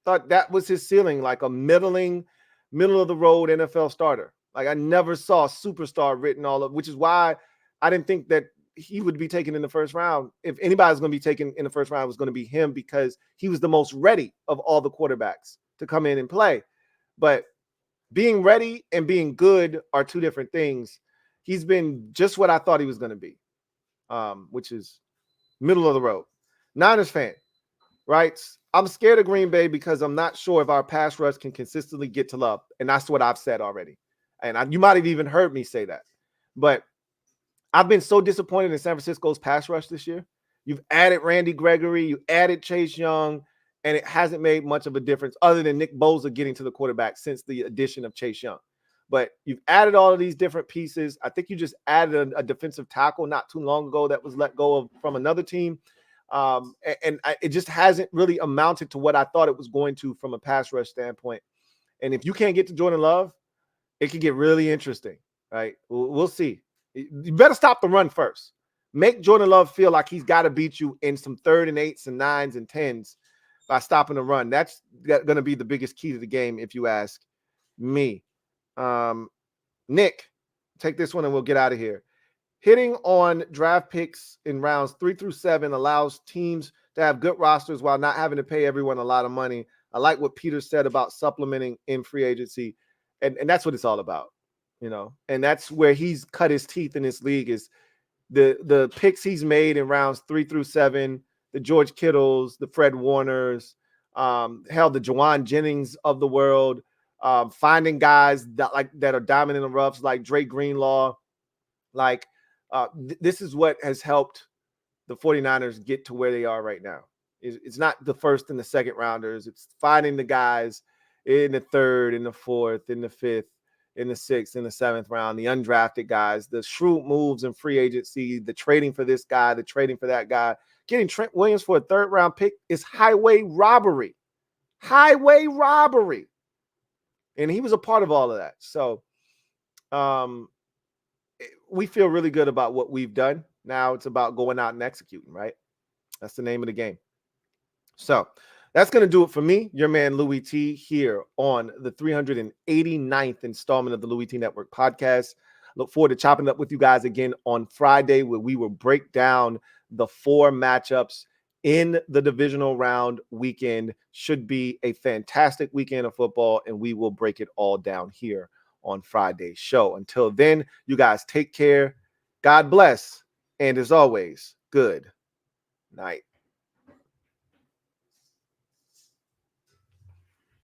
Thought that was his ceiling, like a middle of the road NFL starter. Like I never saw superstar written all of, which is why I didn't think that he would be taken in the first round. If anybody's going to be taken in the first round, it was going to be him because he was the most ready of all the quarterbacks to come in and play. But being ready and being good are two different things. He's been just what I thought he was going to be, which is middle of the road. Niners fan writes, I'm scared of Green Bay because I'm not sure if our pass rush can consistently get to Love. And that's what I've said already. And you might have even heard me say that. But I've been so disappointed in San Francisco's pass rush this year. You've added Randy Gregory, you added Chase Young, and it hasn't made much of a difference other than Nick Bosa getting to the quarterback since the addition of Chase Young. But you've added all of these different pieces. I think you just added a defensive tackle not too long ago that was let go of from another team. It just hasn't really amounted to what I thought it was going to from a pass rush standpoint. And if you can't get to Jordan Love, it could get really interesting, right? We'll see. You better stop the run first. Make Jordan Love feel like he's got to beat you in some 3rd and 8s and 9s and 10s by stopping the run. That's going to be the biggest key to the game, if you ask me. Nick, take this one and we'll get out of here. Hitting on draft picks in rounds 3 through 7 allows teams to have good rosters while not having to pay everyone a lot of money. I like what Peter said about supplementing in free agency. And that's what it's all about, and that's where he's cut his teeth in this league is the picks he's made in rounds 3 through 7, the George Kittles, the Fred Warners, the Jawan Jennings of the world, finding guys that are diamond in the roughs like Dre Greenlaw. This is what has helped the 49ers get to where they are right now. It's not the first and the second rounders. It's finding the guys in the 3rd, in the 4th, in the 5th, in the 6th, in the 7th round, the undrafted guys, the shrewd moves in free agency, the trading for this guy, the trading for that guy. Getting Trent Williams for a 3rd round pick is highway robbery. Highway robbery. And he was a part of all of that. So we feel really good about what we've done. Now it's about going out and executing, right? That's the name of the game. So that's going to do it for me, your man Louie T, here on the 389th installment of the Louie T Network podcast. Look forward to chopping up with you guys again on Friday, where we will break down the 4 matchups in the divisional round weekend. Should be a fantastic weekend of football, and we will break it all down here on Friday's show. Until then, you guys take care. God bless. And as always, good night.